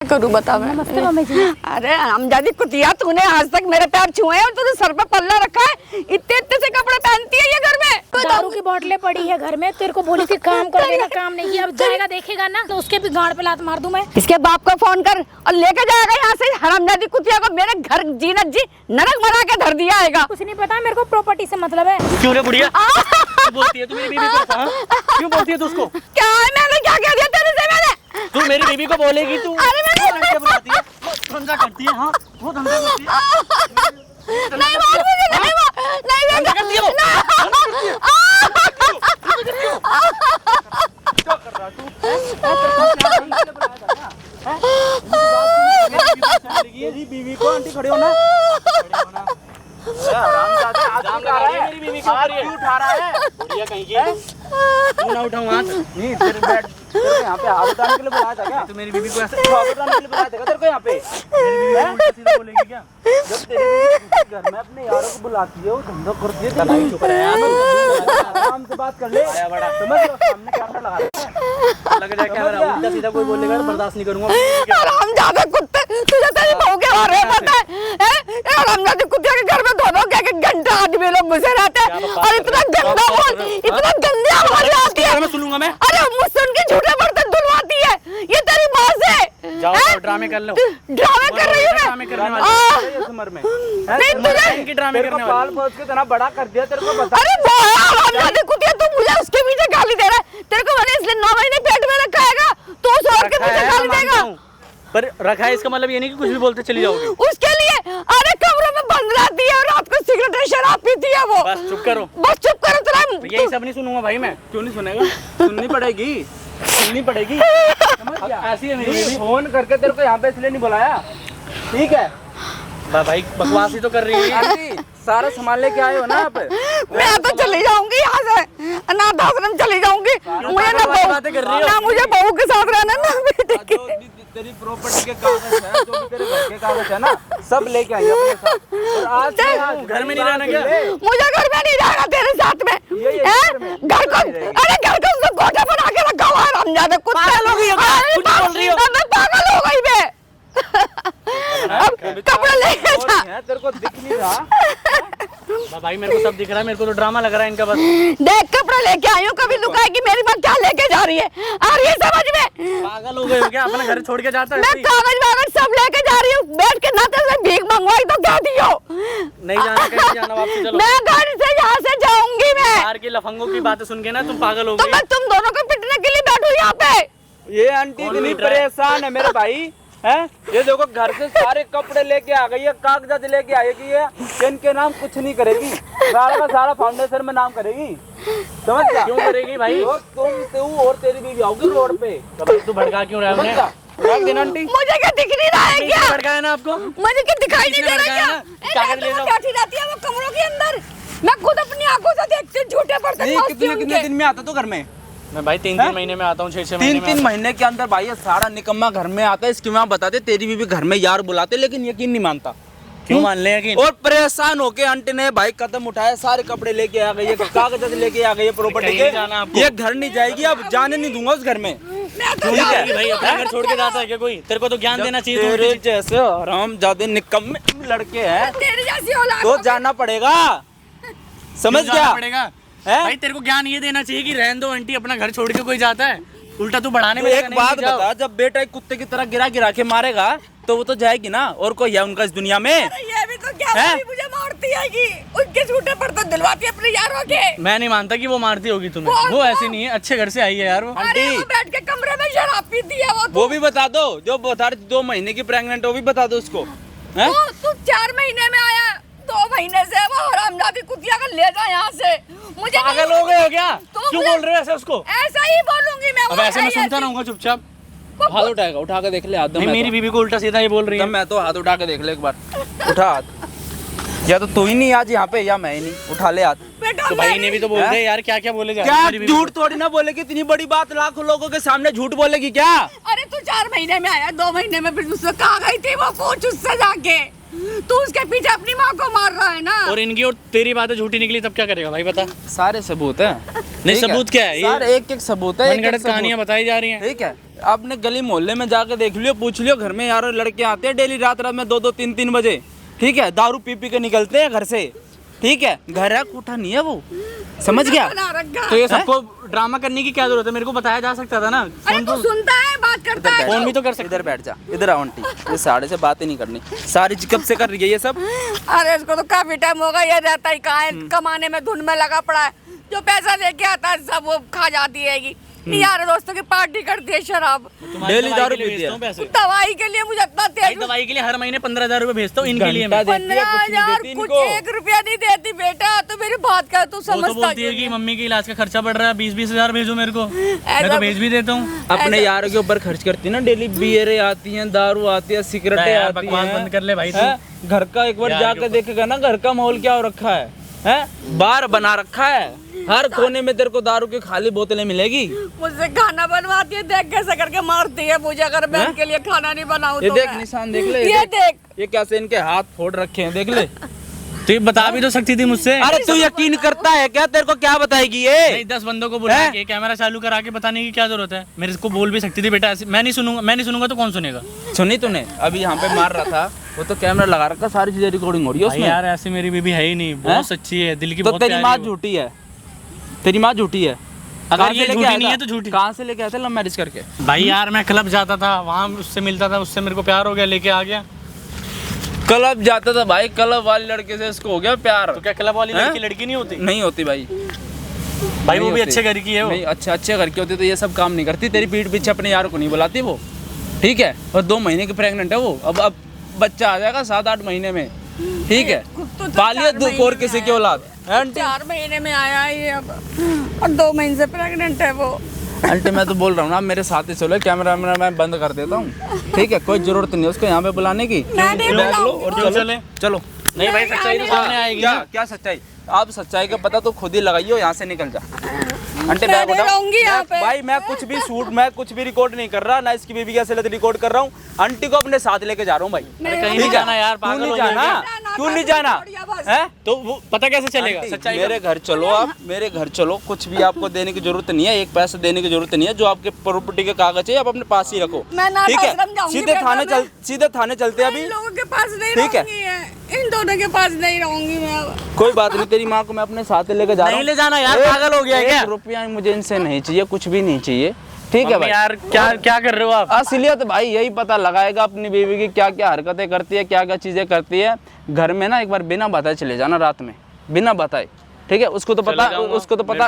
करूँ बता मैं। नमस्ते मम्मी जी। अरे हमजादी कुतिया, तूने आज तक मेरे पैर छुए हैं और तूने सर पे पल्ला रखा है। इतने इतने से कपड़े पहनती है ये घर में। दारू की बोतलें पड़ी है घर में, तेरे को बोली थी काम कर देना, काम नहीं किया। अब जाएगा देखेगा ना तो उसके भी गाड़ पे लात मार दूं मैं। इसके बाप को फोन कर और लेके जाएगा यहाँ से हरामजादी कुतिया को। मेरे घर जीनत जी नरक बना के धर दिया आएगा। कुछ नहीं पता, मेरे को प्रॉपर्टी से मतलब है। क्यों रे बुढ़िया, क्यों बोलती है तू मेरी बीवी को? हाँ? क्यों बोलती है तू उसको? क्या है, मैंने क्या कह दिया तेरे से? मैंने तू मेरी बीवी को बोलेगी तू? अरे मैंने क्या बुलाती है? वो धंधा करती है। हाँ वो धंधा करती है। नहीं मार मुझे, नहीं मार, नहीं धंधा करती है वो। क्या कर रहा तू? मेरी बीवी को आंटी खड़े हो ना। मेरी बीवी के ऊपर क्यों उठा रहा है? बुढ़िया कहीं की। क्यों ना उठाऊं हाथ? नहीं तेरे बैठ यहाँ पे हाथ उठाने के लिए बुलाया था क्या? तू मेरी बीवी को ऐसे हाथ उठाने के लिए बुलाया था तेरे को यहाँ पे? मेरी बीवी को उल्टा सीधा बोलेगी क्या? जब तेरी बीवी घर में अपने यारों को बुलाती है वो धंधा करती है। भाई चुप रहे यार, आराम से बात कर ले। समझ लो सामने कैमरा लगा रखा है। लग जाए कैमरा, उल्टा सीधा कोई बोलेगा तो बर्दाश्त नहीं करूंगा। हरामजादे कुत्ते, तुझे तेरी बहू के बारे में पता है? हरामजादे कुत्ते के घर में दोनों के घंटा आदमी लोग घुसे रहते हैं और इतना गंदा बोल, इतना गंदी आवाज आती है। मैं सुनूंगा मैं। अरे मुझसे उनके झूठे बर्तन धुलवाती है ये तेरी माँ से। जाओ ड्रामे कर लो। ड्रामे कर रही हूँ मैं। ड्रामे करने वाली है उम्र में। नहीं तुझे इनकी ड्रामे करने वाली। पाल पोस के इतना बड़ा कर दिया तेरे को बता। अरे हरामजादे कुत्ते, तू मुझे उसके पीछे गाली दे रहा है। तेरे को मैंने इसलिए 9 महीने पेट में रखा हैगा, तो उस औरत के पीछे गाली देगा। पर रखा है इसका मतलब ये नहीं कि कुछ भी बोलते चली जाओगे। उसके लिए अरे कमरे में बंद रहती है और रात को सिगरेट और शराब पीती है वो। बस चुप करो, बस चुप करो तेरा। यही सब नहीं सुनूंगा भाई मैं। क्यों नहीं सुनेगा? सुननी पड़ेगी, सुननी पड़ेगी। समझ गया? ऐसी है मेरी बीवी। फोन करके तेरे को यहाँ पे इसलिए नहीं बुलाया, ठीक है? भाई बकवास ही तो कर रही है। आंटी सारा सामान लेके आए हो ना आप? मैं तो चली जाऊंगी यहाँ से, अनाथ आश्रम चली जाऊंगी। मुझे ना बातें कर रही बहू, हो। ना मुझे बहू के साथ रहना ना बेटे के। जो भी तेरी प्रॉपर्टी के कागज है, जो भी तेरे घर के कागज है ना, सब लेके आई अपने साथ। और आज से आज घर में नहीं रहना क्या? मुझे घर में नहीं रहना तेरे साथ में। ये हैं? घर को अरे घर को उसने कोठा बना के रखा हुआ है हरामजादे कुत्ते। पागल हो गई हो क्या? अरे कुछ बोल रही हो? मैं पागल हो गई मैं। अब कपड़े लेके जा। है, तेरे को दिख नहीं रहा? भाई मेरे को सब दिख रहा है, मेरे को तो ड्रामा लग रहा है इनका बस। देख कपड़े लेके आई हूँ, कभी लुकाएगी मेरी माँ क्या लेके जा रही है आ रही है समझ में? पागल हो गए हो क्या? अपना घर छोड़ के जाता है? मैं कागज वागज सब लेके जा रही हूँ, बैठ के ना तेरे से भीख मंगवाई तो क्या दियो? नहीं जाना, कहीं जाना, वापस चलो। मैं घर से यहाँ से जाऊंगी मैं। बाहर के लफंगों की बातें सुन के ना तुम पागल हो तो गए। मैं तुम दोनों को पिटने के लिए बैठू यहाँ पे। ये आंटी इतनी परेशान है मेरे भाई है। ये देखो घर से सारे कपड़े लेके आ गई है, कागजात लेके आई कि ये इनके नाम कुछ नहीं करेगी, सारा का सारा फाउंडेशन में नाम करेगी। समझ गया? क्यों करेगी भाई? और तू और तेरी बीवी आओगी रोड पे। तू भड़का क्यों रहा है उन्हें? रख देना आंटी। मुझे क्या दिख नहीं रहा है क्या? भड़काया ना आपको? मुझे क्या दिखाई नहीं दे रहा है क्या? कागज ले जाओ। बैठी रहती है वो कमरों के अंदर, मैं खुद अपनी आंखों से देखती हूँ झूठे बर्तन नहीं, मांजती कितने हूँ कितने उनके। दिन में आता तो घर में? मैं भाई 3-3 महीने में आता हूँ, 6-6 महीने में। 3-3 महीने के अंदर भाई ये सारा निकम्मा घर में आता है। इसकी माँ बताते तेरी बीवी घर में यार बुलाते, लेकिन यकीन नहीं मानता। क्यों मान ले यकीन? और परेशान होके आंटी ने भाई कदम उठाया, सारे कपड़े लेके आ गई है, कागज लेके आ गई है प्रॉपर्टी कहीं के। नहीं जाना आपको। ये घर नहीं जाएगी, अब जाने नहीं दूंगा उस घर में। क्यों नहीं जाएगी भाई? अपना घर छोड़ के जाता है क्या कोई? तेरे को तो ज्ञान देना चाहिए। तेरे उल्टी चीज। जैसे हराम ज्यादा निकम्मे लड़के हैं तेरी जैसी औलाद तो जाना पड़ेगा। समझ क्यों जाना गया? पड़ेगा? हैं? भाई तेरे को ज्ञान ये देना चाहिए कि रहने दो आंटी, अपना घर छोड़ के कोई जाता है? उल्टा तू बढ़ाने तो में एक लगा, नहीं, बात नहीं जाओ। बता, जब बेटा एक कुत्ते की तरह गिरा गिरा के मारेगा तो वो तो जाएगी ना, और कोई है उनका इस दुनिया में? ये भी तो क्या हैं? वो भी मुझे मारती है कि उनके झूठे बर्तन दिलवाती है अपने यारों के। मैं नहीं मानता कि वो मारती होगी तुम्हें। वो ऐसी नहीं है, अच्छे घर से आई है यार वो। अरे वो बैठ के कमरे में शराब पीती है वो भी बता दो, जो बता रही 2 महीने की प्रेग्नेंट, वो भी बता दो उसको। हैं? तू 4 महीने में आया, 2 महीने से वो हरामजादी कुतिया का ले जा यहाँ से। मुझे पागल हो गए हो क्या? तो क्यों मुझे- बोल रहे हो ऐसे उसको? ऐसा ही बोलूंगी मैं। अब वो ऐसे मैं है सुनता ऐसी। रहूंगा चुपचाप। हाथ उठाएगा, उठा के देख ले हाथ। नहीं, मेरी बीवी को उल्टा सीधा ये बोल रही है। मैं तो हाथ उठा के देख ले एक बार, उठा हाथ। या तो तू ही नहीं आज यहाँ पे, या मैं ही नहीं, उठा ले हाथ। बेटा तो भाई ने भी तो बोल रहे यार, क्या क्या बोले जा रहे क्या हैं मेरी बीवी झूठ थोड़ी ना बोलेगी, इतनी बड़ी बात लाखों लोगों के सामने झूठ बोलेगी क्या? अरे तू 4 महीने में आया, 2 महीने में फिर उससे कहाँ गई थी वो? पूछ उससे जाके। तू उसके पीछे अपनी माँ को मार रहा है ना। और इनकी और तेरी बातें झूठी निकली तब क्या करेगा भाई बता? सारे सबूत है। नहीं सबूत क्या है? सारे एक एक सबूत है, मनगढ़ंत कहानियां बताई जा रही हैं। ठीक है, आपने गली मोहल्ले में जाके देख लियो, पूछ लियो, घर में यार लड़के आते हैं डेली रात रात में 2-2 3-3 बजे, ठीक है, दारू पी पी के निकलते हैं घर से, ठीक है, घर है कोठा नहीं है वो, समझ गया। बना रखा तो ये सबको ड्रामा करने की क्या जरूरत है? मेरे को बताया जा सकता था ना। अरे तू सुनता है, बात करता है। फोन भी तो कर सकते। इधर बैठ जा, इधर आओ आंटी, ये साढ़े से बातें नहीं करनी, सारी कब से कर रही है ये सब? अरे इसको तो काफी टाइम होगा, ये रहता ही कहाँ है, कमाने में धुन में लगा पड़ा है, जो पैसा लेके आता है सब वो खा जाती है। यार दोस्तों की पार्टी करती है शराब, डेली दारू पीती है। पैसे दवाई के लिए मुझे इतना भाई, तेज, दवाई के लिए हर महीने 15,000 रुपए भेजता हूँ इनके लिए मैं। 15,000 कुछ 1 रुपया नहीं देती बेटा, तो मेरी बात कर, तू वो तो समझता बोलती है कि मम्मी के इलाज का खर्चा बढ़ रहा है, 20-20 भेजो मेरे को, मैं तो भेज भी देता हूँ। अपने यार के ऊपर खर्च करती है ना, डेली बियरें आती हैं, दारू आती है, सिगरेटें यार आती बकवास हैं। बंद कर ले भाई तू। हैं? घर का एक बार यार जाकर के देखेगा ना, घर का माहौल क्या हो रखा है, बार बना रखा है, हर कोने में तेरे को दारू की खाली बोतलें मिलेगी। मुझसे खाना बनवाती है, देख कैसे करके मारती है मुझे, अगर मैं इनके लिए खाना नहीं बनाऊं ये तो देख मैं- निशान देख ले, ये देख ये कैसे इनके हाथ फोड़ रखे हैं, देख ले। तो ये बता भी तो सकती थी मुझसे। अरे तू यकीन करता है क्या? तेरे को क्या बताएगी ये? नहीं, 10 बंदों को बुला के कैमरा चालू करा के बताने की क्या जरूरत है? मेरे को बोल भी सकती थी बेटा, मैं नहीं सुनूंगा तो कौन सुनेगा? सुनी तूने? अभी यहाँ पे मार रहा था, वो तो कैमरा लगा रखा, सारी चीजें रिकॉर्डिंग हो रही है भाई उसमें। यार ऐसी मेरी बीबी है ही नहीं, बहुत सच्ची है, दिल की तो बहुत तेरी प्यारी माँ है वो। झूठी है, तेरी माँ झूठी है। अगर कहाँ ये से लेके झूठी आया नहीं था? है तो झूठी। कहाँ से लेके आया था लव मैरिज करके? भाई यार मैं क्लब जाता था, वहाँ उससे मिलता था, उससे मेरे को प्यार हो गया, लेके आ गया। क्लब जाता था भाई, क्लब वाले लड़के से इसको हो गया प्यार। तो क्या क्लब वाली हैं? लड़की नहीं होती? नहीं होती भाई, भाई वो नहीं भी होती। अच्छे घर की है वो। नहीं, अच्छे घर की होती तो ये सब काम नहीं करती। तेरी पीठ पीछे अपने यार को नहीं बुलाती वो, ठीक है, और 2 महीने की प्रेग्नेंट है वो, अब बच्चा आ जाएगा 7-8 महीने में, ठीक है, तो पालिए 4 दो महीने और में किसी की आया। औलाद है आंटी। 4 महीने में आया है ये अब, और 2 महीने से प्रेग्नेंट है वो। आंटी मैं तो बोल रहा हूँ ना, मेरे साथ ही चलो, कैमरा मैं बंद कर देता हूँ, ठीक है, कोई जरूरत नहीं उसको यहाँ पे बुलाने की। मैं नहीं बैग लो बुलाऊंगी। और क्यों चलो, चले? चलो। नहीं भाई सच्चाई तो सामने आएगी क्या ना। क्या सच्चाई? आप सच्चाई का पता तो खुद ही लगाइयो, यहाँ से निकल जा। आंटी मैं बैग नहीं उठाओ। रहूंगी यहाँ पे। भाई मैं कुछ भी शूट, मैं कुछ भी रिकॉर्ड नहीं कर रहा, ना इसकी बीबी का असलियत रिकॉर्ड कर रहा हूँ। आंटी को अपने साथ लेके जा रहा हूँ भाई। नहीं, कहीं ठीक नहीं है? जाना यार, क्यों पागल नहीं हो जाना? जाएगा। क्यों नहीं जाना? बढ़िया बस। हैं? तो वो पता कैसे चलेगा आंटी, सच्चाई? मेरे घर चलो आप, मेरे घर चलो, कुछ भी आपको देने की जरूरत नहीं है, 1 पैसा देने की जरूरत नहीं है, जो आपके प्रॉपर्टी के कागज है आप अपने पास ही रखो, मैं ना ठीक है? आश्रम जाऊंगी सीधे बेटा थाने मैं। सीधे थाने चलते हैं इन अभी, लोगों के पास नहीं ठीक है? रहूंगी है, इन दोनों के पास नहीं रहूंगी मैं अब। कोई बात नहीं, तेरी माँ को मैं अपने साथ लेके जा रहा हूँ। नहीं ले जाना यार, पागल हो गया है क्या? 1 रुपया मुझे इनसे नहीं चाहिए, कुछ भी नहीं चाहिए, ठीक है मम्मी भाई? यार क्या कर रहे हो आप? असलियत भाई यही पता लगाएगा अपनी बीवी की क्या क्या हरकतें करती है, क्या क्या चीजें करती है। घर में ना एक बार बिना बताए चले जाना, रात में बिना बताए, ठीक है? उसको तो पता, उसको तो पता,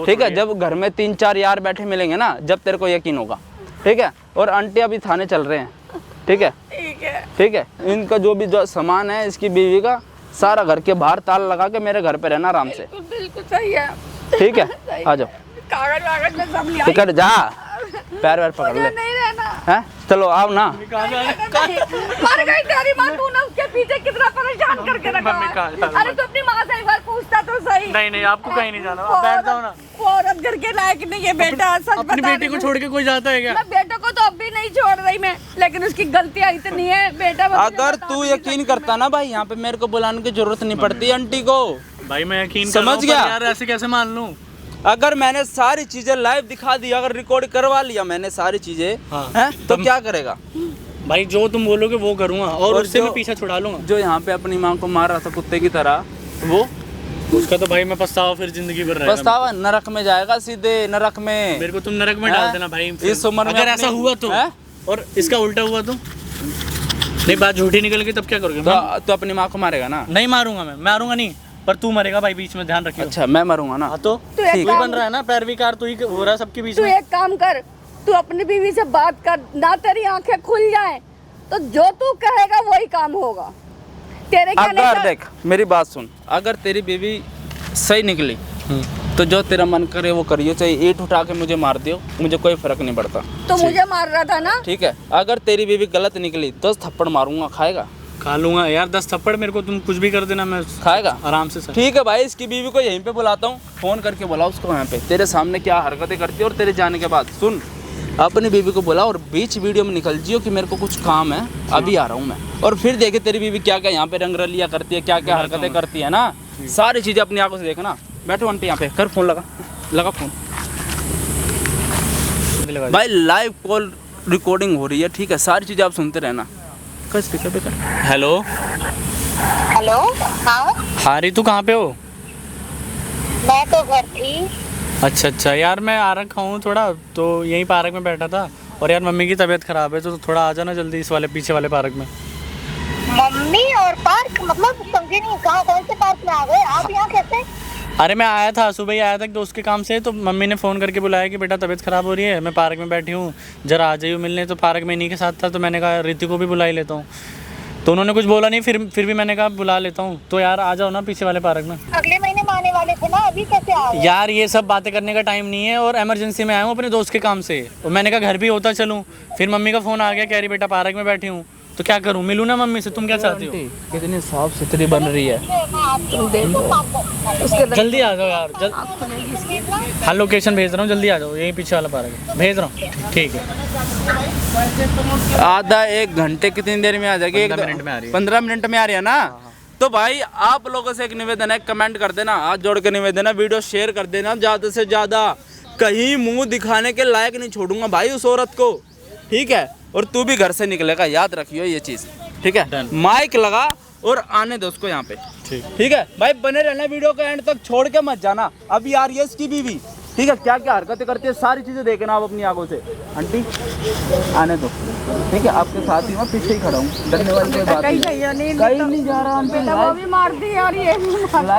ठीक है? जब घर में 3-4 यार बैठे मिलेंगे ना, जब तेरे को यकीन होगा, ठीक है? और आंटी अभी थाने चल रहे हैं, ठीक है? ठीक है, ठीक है, इनका जो भी जो सामान है इसकी बीवी का, सारा घर के बाहर ताला लगा के मेरे घर पे रहना आराम से, बिल्कुल सही है। ठीक है? आ जाओ, कागज वागज में सब लिया। टिकट जा, पैर वैर पकड़ ले, नहीं रहना। हैं? चलो आओ ना। मर गई तेरी माँ, तू ना उसके पीछे कितना परेशान करके रखा मम्मी कहाँ जा है। रही अरे तू अपनी माँ से एक बार पूछता तो सही। नहीं आपको कहीं नहीं जाना, आप बैठ जाओ ना। वो औरत घर के लायक नहीं है बेटा, सच अपनी बता बेटी को छोड़ के कोई जाता है क्या? मैं बेटे को तो अब भी नहीं छोड़ रही मैं, लेकिन उसकी गलतियां इतनी है बेटा। मैं तुझे अगर बता तू नहीं यकीन करता ना भाई, यहाँ पे मेरे को बुलाने की जरूरत नहीं पड़ती आंटी को। भाई मैं यकीन कर समझ रहा हूँ, पर गया? यार ऐसे कैसे मान लूं? अगर मैंने सारी चीजें लाइव दिखा दी, अगर रिकॉर्ड करवा लिया मैंने सारी चीजें, हाँ। हैं? तो क्या करेगा? भाई जो तुम बोलोगे वो करूंगा, और उससे जो- मैं पीछा छुड़ा लूंगा। जो यहाँ पे अपनी माँ को मार रहा था कुत्ते की तरह, वो उसका तो भाई मैं पछतावा फिर जिंदगी भर रहेगा। पछतावा, नरक में जाएगा, सीधे नरक में। मेरे को तुम नरक में डाल देना भाई। इस उम्र में अगर ऐसा अपनी- हुआ तो, हैं? और इसका उल्टा हुआ तो, नहीं बात झूठी निकल गई तब क्या करोगे? तो अपनी माँ को मारेगा ना? नहीं मारूंगा मैं मारूंगा नहीं, पर तू मरेगा भाई, बीच में ध्यान रखियो। अच्छा मैं मरूंगा ना? हाँ तो तू एक तू ही काम- बन रहा है ना, पैरवीकार तू ही हो रहा है सबके बीच तू में। एक काम कर, तू अपनी बीवी से बात कर ना, तेरी आंखें खुल जाएं तो जो तू कहेगा वही काम होगा तेरे कहने अगर का। देख मेरी बात सुन, अगर तेरी बीवी सही निकली तो जो तेरा मन करे वो करियो, चाहे ईंट उठा के मुझे मार दियो, मुझे कोई फर्क नहीं पड़ता, तो मुझे मार रहा था ना। ठीक है? अगर तेरी बीवी गलत निकली 10 थप्पड़ मारूंगा, खाएगा? खा लूंगा यार 10 थप्पड़, मेरे को तुम कुछ भी कर देना, मैं खाएगा? आराम से सर। ठीक है भाई, इसकी बीवी को यहीं पे बुलाता हूँ, फोन करके बुला उसको यहाँ पे, तेरे सामने क्या हरकतें करती है, और तेरे जाने के बाद सुन, अपनी बीवी को बुला और बीच वीडियो में निकल जियो कि मेरे को कुछ काम है, अभी आ रहा हूँ मैं, और फिर देखे तेरी बीवी क्या क्या यहाँ पे रंगरलिया करती है, क्या क्या हरकतें करती है ना, सारी चीजें अपनी आंखों से देखना। बैठो आंटी यहाँ पे, कर फोन लगा फोन। शादी लगा दी। भाई लाइव कॉल रिकॉर्डिंग हो रही है, ठीक है, सारी चीजें आप सुनते रहना। कर स्पीकर पे कर। Hello hello. हाँ, हाँ रितु कहाँ पे हो? मैं तो घर थी। अच्छा अच्छा यार, मैं आ रखा हूँ थोड़ा, तो यहीं पार्क में बैठा था। और यार मम्मी की तबीयत ख़राब है, तो थोड़ा आ जाना जल्दी इस वाले पीछे वाले पार्क में। मम्मी और पार्क मतलब समझे नहीं, कहाँ कौन से पार्क में आ गए आप? यहाँ कैसे? अरे मैं आया था, सुबह ही आया था एक दोस्त के काम से, तो मम्मी ने फ़ोन करके बुलाया कि बेटा तबीयत ख़राब हो रही है, मैं पार्क में बैठी हूँ, जरा आ जाइए मिलने। तो पार्क में इन्हीं के साथ था, तो मैंने कहा रितु को भी बुला ही लेता हूँ। तो उन्होंने कुछ बोला नहीं, फिर भी मैंने कहा बुला लेता हूँ। तो यार आ जाओ ना पीछे वाले पार्क में। अगले महीने में आने वाले थे ना, अभी कैसे आ गए? यार ये सब बातें करने का टाइम नहीं है, और इमरजेंसी में आया हूँ अपने दोस्त के काम से। और मैंने कहा घर भी होता चलूँ, फिर मम्मी का फ़ोन आ गया, कह रही बेटा पार्क में बैठी हूँ, तो क्या करूँ, मिलूँ ना मम्मी से? तुम क्या चाहती हो? कितनी साफ सुथरी बन रही है। जल्दी आ जाओ यार, हाँ लोकेशन भेज रहा हूँ, जल्दी आ जाओ, यही पीछे वाला पार्क है, भेज रहा हूँ। ठीक है, आधा एक घंटे कितनी देर में आ जाएगी? 15 मिनट में आ रही है। 15 मिनट में आ रही है ना? तो भाई आप लोगों से एक निवेदन है, कमेंट कर देना, हाथ जोड़ के निवेदन है, वीडियो शेयर कर देना ज़्यादा से ज़्यादा। कहीं मुंह दिखाने के लायक नहीं छोड़ूंगा भाई उस औरत को, ठीक है? और तू भी घर से निकलेगा, याद रखियो ये चीज़, ठीक है? माइक लगा और आने दो उसको यहाँ पे, ठीक है भाई? बने रहना वीडियो का एंड तक, छोड़ के मत जाना। अभी आ रही है इसकी बीवी, ठीक है? क्या क्या हरकतें करती है सारी चीज़ें देखना आप अपनी आंखों से। आंटी आने दो, ठीक है? आपके साथ ही मैं पीछे ही खड़ा हूँ, डरने वाली कोई बात नहीं। कहीं नहीं जा रहा आंटी, वो भी मार दी यार ये।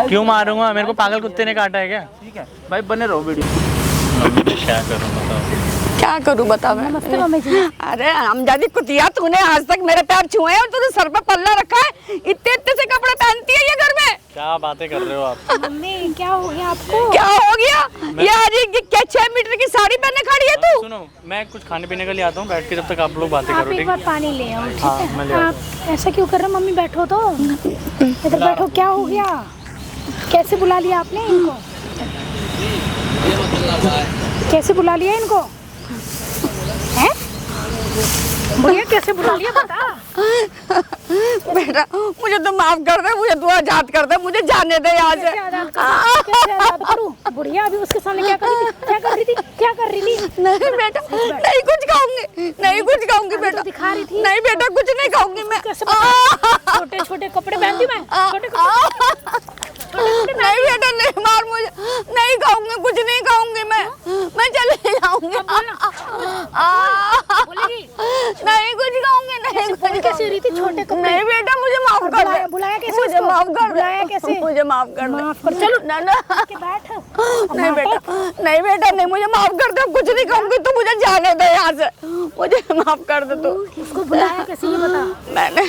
क्यों मारूंगा? मेरे को पागल कुत्ते ने काटा है क्या? ठीक है भाई, बने रहो वीडियो। क्या करूँ बताओ? क्या करूँ बता मैं? नमस्ते मम्मी जी। अरे हमजादी कुतिया, तूने आज तक मेरे पैर छुए हैं और तूने सर पे पल्ला रखा है, इतने इतने से कपड़े पहनती है ये घर में। क्या बातें कर रहे हो आप? मम्मी क्या हो गया आपको? क्या हो गया? ये आज ये क्या 6 मीटर की साड़ी पहने खड़ी है तू? सुनो, मैं कुछ खाने पीने का ले आता हूँ, बैठ के जब तक आप लोग बातें आप करो, एक ठीक बार है? पानी ले आओ, ठीक हाँ, है? मैं ले आता आप ऐसा क्यों कर रहे हो? मम्मी बैठो तो, इधर बैठो। क्या हो गया? कैसे बुला लिया आपने इनको? कैसे बुला लिया इनको? हैं? भैया कैसे बुला लिया बता। बेटा मुझे तो माफ कर दे, मुझे तू आजाद कर दे, मुझे जाने दे यहाँ से। कैसे आजाद करूं? बुढ़िया अभी उसके सामने क्या कर रही थी? क्या कर रही थी? क्या कर रही थी? नहीं बेटा, नहीं कुछ खाऊंगी, नहीं कुछ खाऊंगी बेटा। तो दिखा रही थी। नहीं बेटा कुछ नहीं खाऊंगी मैं। कैसे छोटे छोटे कपड़े पहनती मैं? छोटे नहीं बेटा नहीं मार मुझे, नहीं खाऊंगी, कुछ नहीं खाऊंगी मैं चले जाऊंगी। बोलेगी नहीं कुछ खाऊंगी, नहीं कुछ कैसे रही थी? छोटे कपड़े। नहीं बेटा मुझे माफ कर दे। बुलाया कैसे? मुझे उसको? माफ कर दे। बुलाया कैसे? मुझे माफ कर दे। माफ कर, चलो ना ना के बैठ। नहीं बेटा, नहीं बेटा, नहीं मुझे माफ कर दे, कुछ नहीं कहूंगी, तू मुझे जाने दे यहाँ से, मुझे माफ कर दे तू। उसको बुलाया कैसे ये बता। मैंने,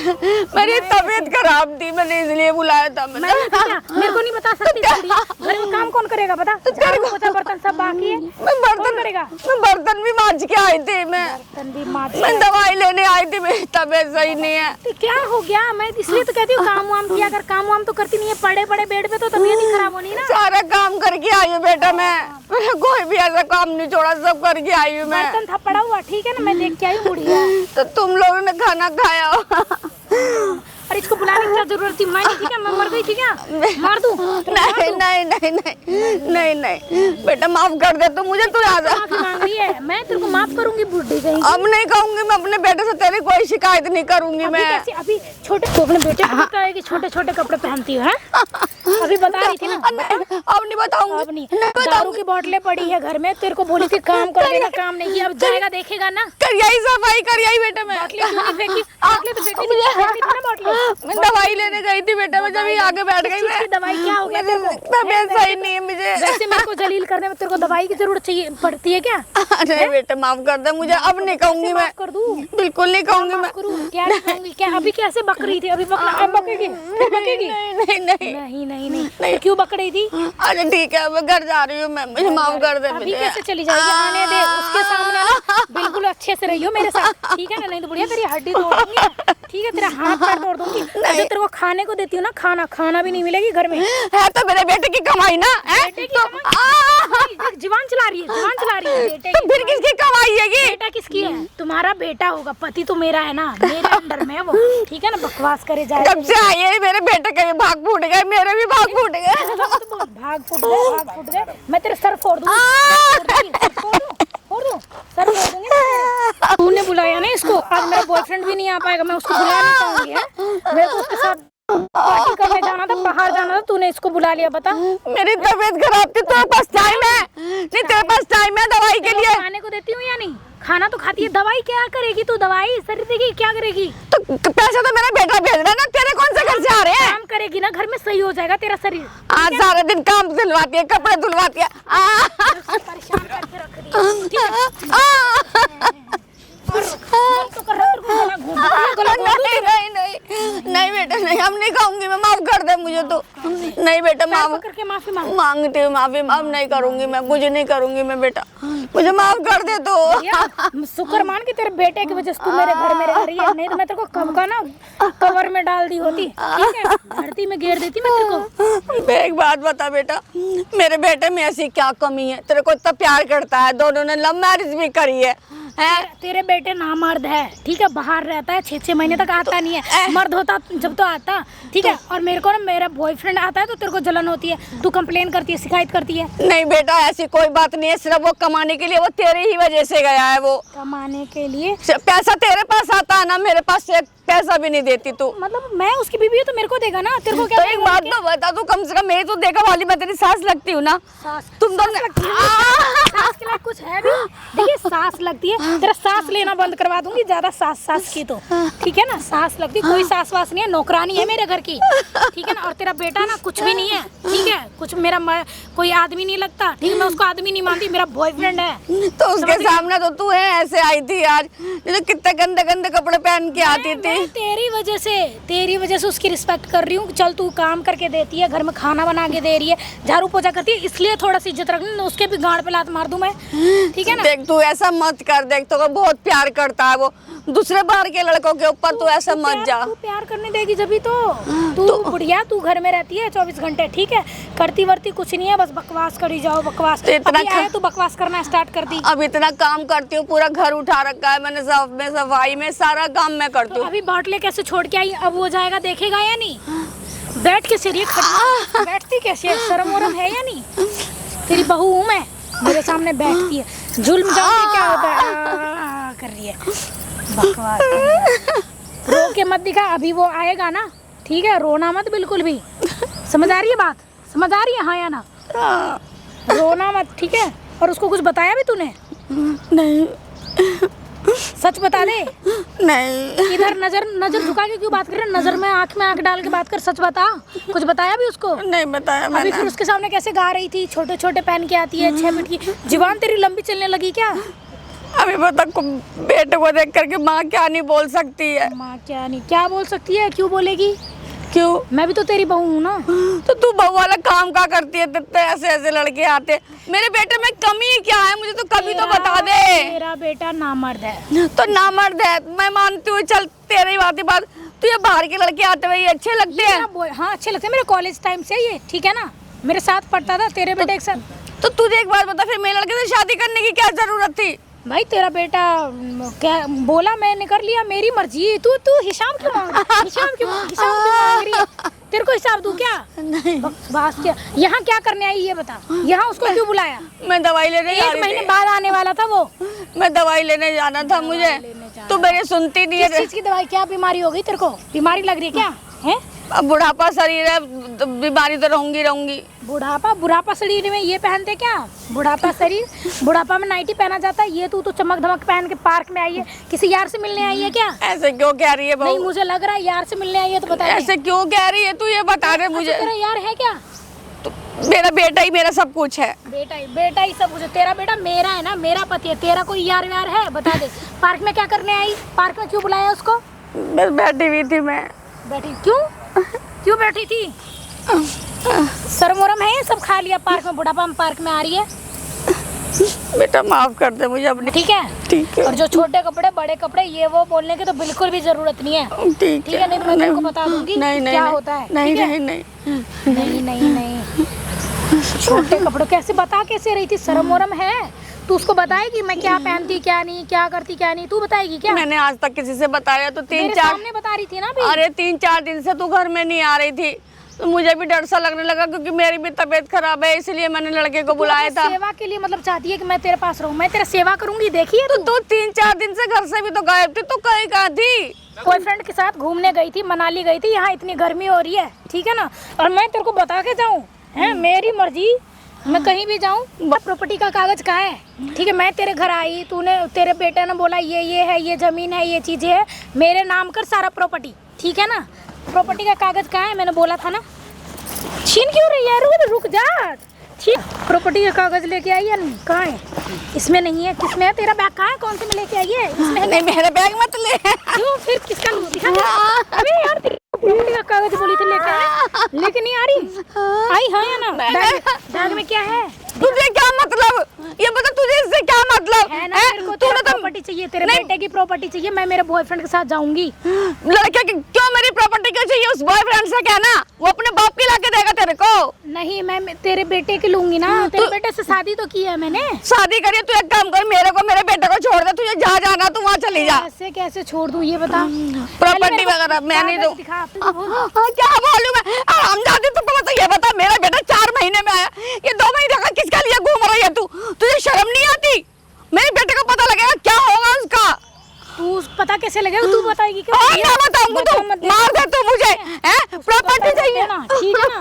मेरी तबीयत खराब थी, मैंने इसलिए बुलाया था। मेरे को नहीं बता सकती। घर में काम कौन करेगा बता? झाड़ू पोछा बर्तन सब बाकी है, मैं बर्तन करेगा? मैं बर्तन भी मांज के आई थी, बर्तन भी मांज। मैं दवाई लेने आई थी, मेरी तबीयत सही नहीं है। तो क्या हो गया? मैं इसलिए तो कहती हूँ काम वाम किया कर। काम वाम तो करती नहीं है, पड़े पड़े बेड पे, तो तबीयत ही खराब होनी ना। सारा काम करके आई हूँ बेटा मैंने कोई भी ऐसा काम नहीं छोड़ा, सब करके आई हूँ मैं। बर्तन था पड़ा हुआ, ठीक है ना? मैं देख के आई हूँ बुढ़िया। तो तुम लोगों ने खाना खाया हो। और इसको बुलाने की क्या जरूरत थी? मैं नहीं थी क्या? मैं मर गई थी क्या? मार दूं? नहीं नहीं नहीं नहीं नहीं नहीं बेटा माफ कर दे, तू मुझे तू याद है। माफी मांग रही है, मैं तेरे को माफ करूंगी बुढ़ी कहीं। अब नहीं कहूंगी मैं, अपने बेटे से तेरी कोई शिकायत नहीं करूंगी मैं। अभी छोटे तो अपने बेटे को पता है कि छोटे छोटे कपड़े पहनती है? अभी बता रही थी ना। अब नहीं बताऊंगी। अब नहीं। दारू की बोतलें पड़ी है घर में, तेरे को बोली थी काम कर देना, काम नहीं किया। अब जाएगा देखेगा ना। कर यही सफाई कर यही बेटे मैं। मैं दवाई लेने गई थी बेटा, मैं जब आगे बैठ गई। मैं दवाई क्या हो गया तेरे को? तबीयत सही नहीं है मुझे। वैसे मेरे को जलील करने में तेरे को दवाई की जरूरत चाहिए पड़ती है क्या? नहीं बेटा माफ कर दे मुझे, अब नहीं कहूंगी मैं। कर दूं? बिल्कुल नहीं कहूंगी मैं। क्या नहीं कहूंगी? क्या अभी कैसे बक रही थी? अभी बकना अब बकेगी? बकेगी? नहीं नहीं नहीं नहीं नहीं। क्यों बक रही थी? अच्छा ठीक है, मैं घर जा रही हूँ मैं, मुझे माफ कर दे। अभी कैसे चली जाएगी? आने दे उसके सामने ना, बिल्कुल अच्छे से रहियो मेरे साथ, ठीक है ना? नहीं तो बढ़िया तेरी हड्डी तोड़ दूंगी, ठीक है? तेरा हाथ पैर तोड़ दूंगी। जो तेरे को खाने को देती हूँ ना, खाना भी नहीं मिलेगी घर में। है तो मेरे बेटे की कमाई ना है? बेटे की कमाई? जीवन चला रही है बेटे तो की। फिर किसकी कमाई है? बेटा किसकी है? तुम्हारा बेटा होगा, पति तो मेरा है ना, मेरे अंडर में है वो, ठीक है ना? बकवास करे जाए। जब से आई है मेरे बेटे के भाग फूट गए, मेरे भी भाग फूट गए। भाग फूट गए। मैं तेरे सर फोड़ दूंगी। दूं, सर तोड़ दूंगी ना तेरा। तूने बुलाया ना इसको, आज मेरा बॉयफ्रेंड भी नहीं आ पाएगा, मैं उसको बुला नहीं पाऊंगी। है मेरे को उसके साथ पार्टी करने जाना था, बाहर जाना था, तूने इसको बुला लिया। बता मेरी तबीयत खराब थी, तेरे पास टाइम है? नहीं तेरे पास टाइम है दवाई के लिए? खाने को देती हूँ या नहीं? खाना तो खाती है, दवाई क्या करेगी तू? दवाई शरीर देगी क्या करेगी? तो पैसा तो मेरा बेटा भेज रहा है ना, तेरे कौन से घर से आ रहे हैं? काम करेगी ना घर में, सही हो जाएगा तेरा शरीर। आज सारा दिन काम धुलवाती है, कपड़े धुलवाती है। परेशान करके रख दी है। तो कर रहा है, तेरे को गला घोंट दूं, गला घोंट दूं। नहीं बेटा नहीं, हम नहीं खाऊंगी मैं, माफ कर दे मुझे तो। नहीं बेटा पैर माफ पकड़ के माफी मांग। मांगती हूँ माफी, माफ नहीं करूंगी मैं, मुझे नहीं करूंगी मैं बेटा, मुझे माफ कर दे तो। शुक्र मान के तेरे बेटे की वजह से तू मेरे घर में रह रही है, नहीं तो मैं तेरे को कब का ना कवर में डाल दी होती, ठीक है, धरती में गिर देती मैं तेरे को। एक बात बता बेटा, मेरे बेटे में ऐसी क्या कमी है? तेरे को इतना प्यार करता है, दोनों ने लव मैरिज भी करी है। तेरे बेटे नामर्द है, ठीक है, बाहर रहता है, 6-6 महीने तक आता नहीं है, मर्द होता जब तो आता, ठीक है। और मेरे को ना मेरा बॉयफ्रेंड आता है तो तेरे को जलन होती है, तू कंप्लेन करती है, शिकायत करती है। नहीं बेटा ऐसी कोई बात नहीं है, सिर्फ वो कमाने के लिए, वो तेरे ही वजह से गया है। वो कमाने के लिए पैसा तेरे पास आता है ना, मेरे पास से पैसा भी नहीं देती तू। मतलब मैं उसकी बीवी हूँ तो मेरे को देगा ना, तेरे को क्या? तो एक बात तो बता, तू कम से कम मेरी तो देखा वाली, मैं तेरी सास लगती हूँ ना। तुम दोनों सास के लिए कुछ है भी? देखिए सास लगती है, तेरा सांस लेना बंद करवा दूंगी, ज्यादा सास की तो, ठीक है ना। सांस लगती, कोई सास वास नहीं है, नौकरानी है मेरे घर की, ठीक है ना। और तेरा बेटा ना कुछ भी नहीं है, ठीक है, कुछ मेरा कोई आदमी नहीं लगता, ठीक है, मैं उसको आदमी नहीं मानती, मेरा बॉयफ्रेंड है। तो उसके सामने तो तू है ऐसे आई थी आज, तो कितने गंदे गंदे कपड़े पहन के आती थी। तेरी वजह से उसकी रिस्पेक्ट कर रही हूँ। चल तू काम करके देती है, घर में खाना बना के दे रही है, झाड़ू पोछा करती है, इसलिए थोड़ा सी इज्जत रखनी, उसके भी गांड पे लात मार दूं मैं, ठीक है ना। देख तू ऐसा मत कर, देख तो बहुत प्यार करता है वो, दूसरे बाहर के लड़कों के ऊपर तू ऐसा मत जा। तू प्यार करने देगी जब भी तो तू बुढ़िया, तू घर में रहती है 24 घंटे, ठीक है, करती वर्ती कुछ नहीं है, बस बकवास करी जाओ, बकवास। इतना तू बकवास करना स्टार्ट कर दी। अब इतना काम करती हूँ, पूरा घर उठा रखा है मैंने, सफाई में सारा काम मैं करती हूँ। अभी बाटले कैसे छोड़ के आई, अब वो जाएगा देखेगा या नहीं? बैठ के सिरिया खड़ी बैठती कैसे है, शर्म वरम है या नहीं? तेरी बहू हूँ मैं, मेरे सामने बैठती है, जुल्म जाऊंगी क्या होता है कर रही है, बकवास। रो के मत दिखा, अभी वो आएगा ना, ठीक है, रोना मत बिल्कुल भी, समझ आ रही है बात? समझ आ रही है हाँ या ना? रोना मत, ठीक है। और उसको कुछ बताया भी तूने? नहीं। सच बता दे। नहीं। इधर नजर झुका के क्यों बात कर रहे? नजर में आंख डाल के बात कर, सच बता। कुछ बताया भी उसको? नहीं बताया मैंने। अभी फिर उसके सामने कैसे गा रही थी, छोटे छोटे पहन के आती है, 6 फीट की, जीवान तेरी लंबी चलने लगी क्या? अभी बता, बेटे को देख करके माँ क्या नहीं बोल सकती है? माँ क्या बोल सकती है? क्यों बोलेगी? क्यों? मैं भी तो तेरी बहू हूँ ना। तो तू बहू वाला काम क्या करती है? तो ऐसे लड़के आते, मेरे बेटे में कमी क्या है? मुझे तो कभी तो बता दे। मेरा बेटा नामर्द है। तो नामर्द है, मैं मानती हूँ, चल तेरी बात। तो ये बाहर के लड़के आते हुए अच्छे लगते हैं? हाँ अच्छे लगते हैं, मेरे कॉलेज टाइम से ये, ठीक है ना, मेरे साथ पढ़ता था तेरे बेटे के साथ। तो तुझे एक बात बता, फिर मेरे लड़के से शादी करने की क्या जरूरत थी? भाई तेरा बेटा क्या बोला, मैंने कर लिया, मेरी मर्जी। तू हिसाब क्यों मांग रही है? तेरे को हिसाब दूं क्या? नहीं। बस क्या यहाँ क्या करने आई ये बता, यहाँ उसको क्यों बुलाया? मैं दवाई लेने जा रही थी। 1 महीने बाद आने वाला था वो। मैं दवाई लेने जाना था मुझे, तो मेरी सुनती नहीं है। किस चीज की दवाई? क्या बीमारी हो गई तेरे को? बीमारी लग रही है क्या? है अब बुढ़ापा शरीर है, बीमारी तो रहूंगी। बुढ़ापा शरीर में ये पहनते क्या? बुढ़ापा शरीर, बुढ़ापा में नाइटी पहना जाता है, ये तू तो चमक धमक पहन के पार्क में आई है, किसी यार से मिलने आई है क्या? ऐसे क्यों कह रही है बहू? नहीं मुझे लग रहा है यार से मिलने आई है, तो बता। ऐसे क्यों कह रही है तू, ये बता दे मुझे। तेरा यार है क्या? तो मेरा बेटा ही मेरा सब कुछ है। बेटा ही सब कुछ है। तेरा बेटा मेरा है ना, मेरा पति है। तेरा कोई यार है? बता दे। पार्क में क्या करने आई? पार्क में क्यों बुलाया उसको? बस बैठी हुई थी मैं। बैठी क्यों बैठी थी? शर्म वरम है? सब खा लिया पार्क में, बुढ़ापा में पार्क में आ रही है। बेटा माफ कर दे मुझे अपनी। ठीक है? ठीक है। और जो छोटे कपड़े बड़े कपड़े ये वो बोलने की तो बिल्कुल भी जरूरत नहीं है। ठीक है? नहीं तो मैं तुमको बता दूंगी क्या होता है। नहीं छोटे कपड़े कैसे रही थी? शर्म वरम है? तू उसको बताएगी मैं क्या पहनती क्या नहीं, क्या करती क्या नहीं? तू बताएगी क्या? मैंने आज तक किसी से बताया तो 3-4 सामने बता रही थी ना अभी। अरे 3-4 दिन से तू घर में नहीं आ रही थी, तो मुझे भी डर सा लगने लगा क्योंकि मेरी भी तबीयत खराब है, इसलिए मैंने लड़के को बुलाया था। सेवा के लिए मतलब चाहती है कि मैं तेरे पास रहूं, मैं तेरा सेवा करूंगी। देखिए तो तू 3-4 दिन से घर से भी तो गायब थी, तो कहीं कहाँ थी? बॉयफ्रेंड के साथ घूमने गई थी, मनाली गई थी। यहाँ इतनी गर्मी हो रही है, ठीक है ना, और मैं तेरे को बता के जाऊँ है, मेरी मर्जी, मैं कहीं भी जाऊँ। प्रॉपर्टी का कागज कहाँ है? ठीक है, मैं तेरे घर आई, तूने, तेरे बेटे ने बोला ये है, ये जमीन है, ये चीजें है, मेरे नाम कर सारा प्रॉपर्टी, ठीक है ना। प्रॉपर्टी का कागज कहाँ है? मैंने बोला था ना। छीन क्यों रही है? रुक जा, ठीक। प्रॉपर्टी का कागज लेके आई है? कहाँ है? इसमें नहीं है। किसमें है? तेरा बैग कहाँ है? कौन से में लेके आई है? इसमें नहीं, मेरा बैग मत ले। क्यों? फिर किसका लूं? दिखा दे। अबे यार, प्रॉपर्टी का कागज बोली थी लेके आए, लेके नहीं आ रही। आई हाँ या ना? बैग में क्या है? तुझे क्या मतलब? ये बता, तुझे इससे क्या मतलब है ना? मेरे को तेरा प्रॉपर्टी चाहिए, तेरे बेटे की प्रॉपर्टी चाहिए। मैं मेरे बॉयफ्रेंड के साथ जाऊंगी। लड़के की क्यों मेरी प्रॉपर्टी क्यों चाहिए? उस बॉयफ्रेंड से कहना, वो अपने बाप की लाके देगा तेरे को। नहीं, मैं तेरे बेटे की लूंगी ना। तेरे बेटे से शादी तो की है मैंने। शादी करिए, तू एक काम कर, मेरे को, मेरे बेटे को छोड़ दे। तुझे जहाँ जाना तू वहाँ चली जा। कैसे कैसे छोड़ दूं ये बता। प्रॉपर्टी वगैरह मैं नहीं दूं। क्या बोलूं मैं? हम जाती तो बता, ये बता, मेरा बेटा 4 महीने में आया, ये 2 महीने का किसके लिए घूम रही है तू? तुझे शर्म नहीं आती? मेरे बेटे को पता लगेगा क्या होगा उसका। तू पता कैसे लगेगा? तू बताएगी क्या? मैं बताऊंगा, तू मार दे तू मुझे। प्रॉपर्टी चाहिए ना, ठीक है ना।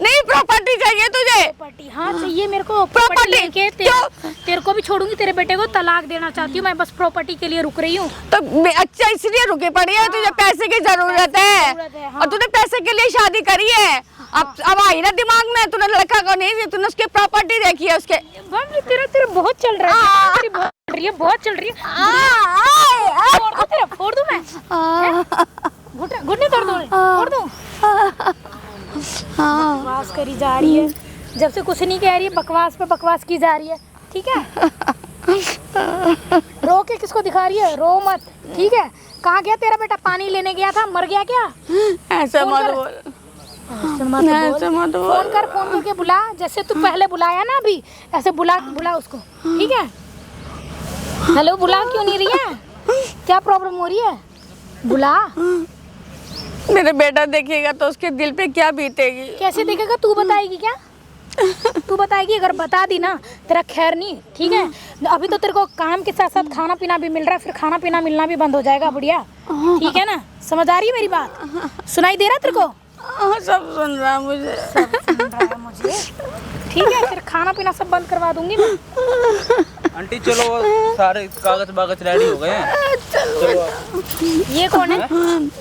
नहीं, प्रॉपर्टी चाहिए तुझे। प्रॉपर्टी हाँ चाहिए मेरे को। प्रॉपर्टी लेके तेरे को भी छोड़ूंगी, तेरे बेटे को तलाक देना चाहती हूँ मैं, बस प्रॉपर्टी के लिए रुक रही हूँ। तो अच्छा, इसलिए रुकी पड़ी है? तुझे पैसे की जरूरत है और तूने पैसे के लिए शादी करी है। अब आई ना दिमाग में, तूने लड़का को नहीं, तूने उसकी प्रॉपर्टी देखी है उसके। तेरा बहुत चल रहा है, तेरी बहुत चल रही है। फोड़ दूं मैं? घुटने तोड़ दूं? फोड़ दूं? बकवास करी जा रही है, जब से कुछ नहीं कह रही है, बकवास पे बकवास की जा रही है, ठीक है। रो के किसको दिखा रही है? रो मत, ठीक है। कहाँ गया तेरा बेटा? पानी लेने गया था, मर गया क्या? ऐसा मत बोल, ऐसा मत बोल। फोन कर, फोन करके बुला, जैसे तू पहले बुलाया ना, अभी ऐसे बुला उसको, ठीक है। हेलो, बुला क्यों नहीं रही है? क्या प्रॉब्लम हो रही है? बुला। मेरे बेटा देखेगा तो उसके दिल पे क्या बीतेगी? कैसे देखेगा? तू बताएगी क्या? तू बताएगी? अगर बता दी ना, तेरा खैर नहीं, ठीक है। अभी तो तेरे को काम के साथ साथ खाना पीना भी मिल रहा है, फिर खाना पीना मिलना भी बंद हो जाएगा, बढ़िया, ठीक है ना। समझ आ रही है मेरी बात? सुनाई दे रहा है तेरे को? सब सुन रहा है मुझे, सब सुन रहा है मुझे, ठीक है। फिर खाना पीना सब बंद करवा दूंगी मैं। आंटी चलो, सारे कागज बागज रेडी हो गए हैं, चलो। ये कौन है?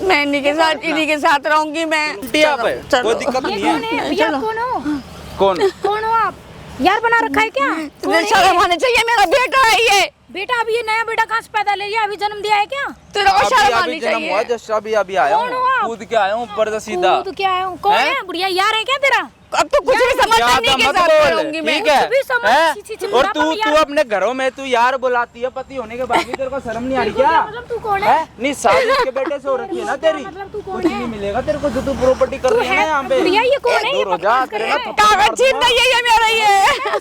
मैं इन्हीं के साथ रहूंगी मैं। आंटी आप है, कोई दिक्कत ये नहीं कौन है। है भैया? कौन हो? कौन हो आप? यार बना रखा है क्या? तुझे शर्म आनी चाहिए, मेरा बेटा है ये। बेटा अभी ये नया बेटा कहाँ से पैदा ले लिया? अभी जन्म दिया है क्या? तेरे को शर्म आनी अभी जन्म हुआ, चाहिए। जस्ट अभी आया कौन हो आप? हूँ, कूद के आया हूँ ऊपर से सीधा। कूद के आया हूँ? कौन है? बुढ़िया यार है क्या तेरा? अब तो कुछ भी समझ नहीं के साथ रहूंगी मैं। ठीक है, कुछ भी समझ- हैं? छी, छी, छी, और बुढ़ापा में तू अपने घरों में तू यार बुलाती है, पति होने के बाद भी तेरे को शर्म नहीं आ रही क्या? मतलब तू कौन है? नहीं, शादी के बेटे से हो रखी है ना तेरी, मतलब तू कौन कुछ है? नहीं मिलेगा तेरे को जो तू प्रॉपर्टी कर रही है ना यहाँ पे। बुढ़िया ये कौन है? ये दूर हो जा, बकवास कर तेरे रहा ना है। कागज छीन नहीं है ये मेरा ये।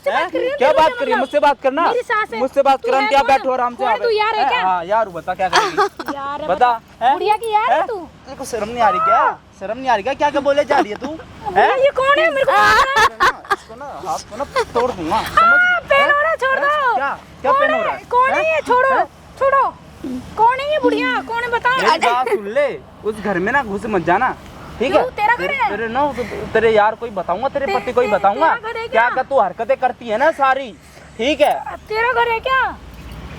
हैं? क्या बात करिए? मुझसे बात करना, मेरी सास है। मुझसे बात तू कर। है क्या कौन? बैठो आराम से कौन यहाँ तू? यार है पे। क्या? हाँ यार, बता क्या करेगी? यार है, बता, हैं? बुढ़िया की यार है हैं? तू? तेरे को शर्म नहीं आ रही क्या? शर्म नहीं आ रही क्या? क्या क्या बोले जा रही है तू? बुढ़िया ये कौन है? मेरे को इसको ना हाथ को ना तोड़ दूंगा, समझ? पेन हो रहा, छोड़ दो। क्या पेन हो रहा है? कौन है ये? छोड़ो। कौन है ये बुढ़िया? कौन है बता? मेरी बात सुन ले, उस घर में ना घुस मत जाना, ठीक है? क्यों? तेरा घर है? तेरे ना तेरे यार कोई बताऊंगा, तेरे पति को ही बताऊंगा तेरा घर है क्या क्या? क्या तू हरकतें करती है ना सारी, ठीक है? तेरा घर है क्या?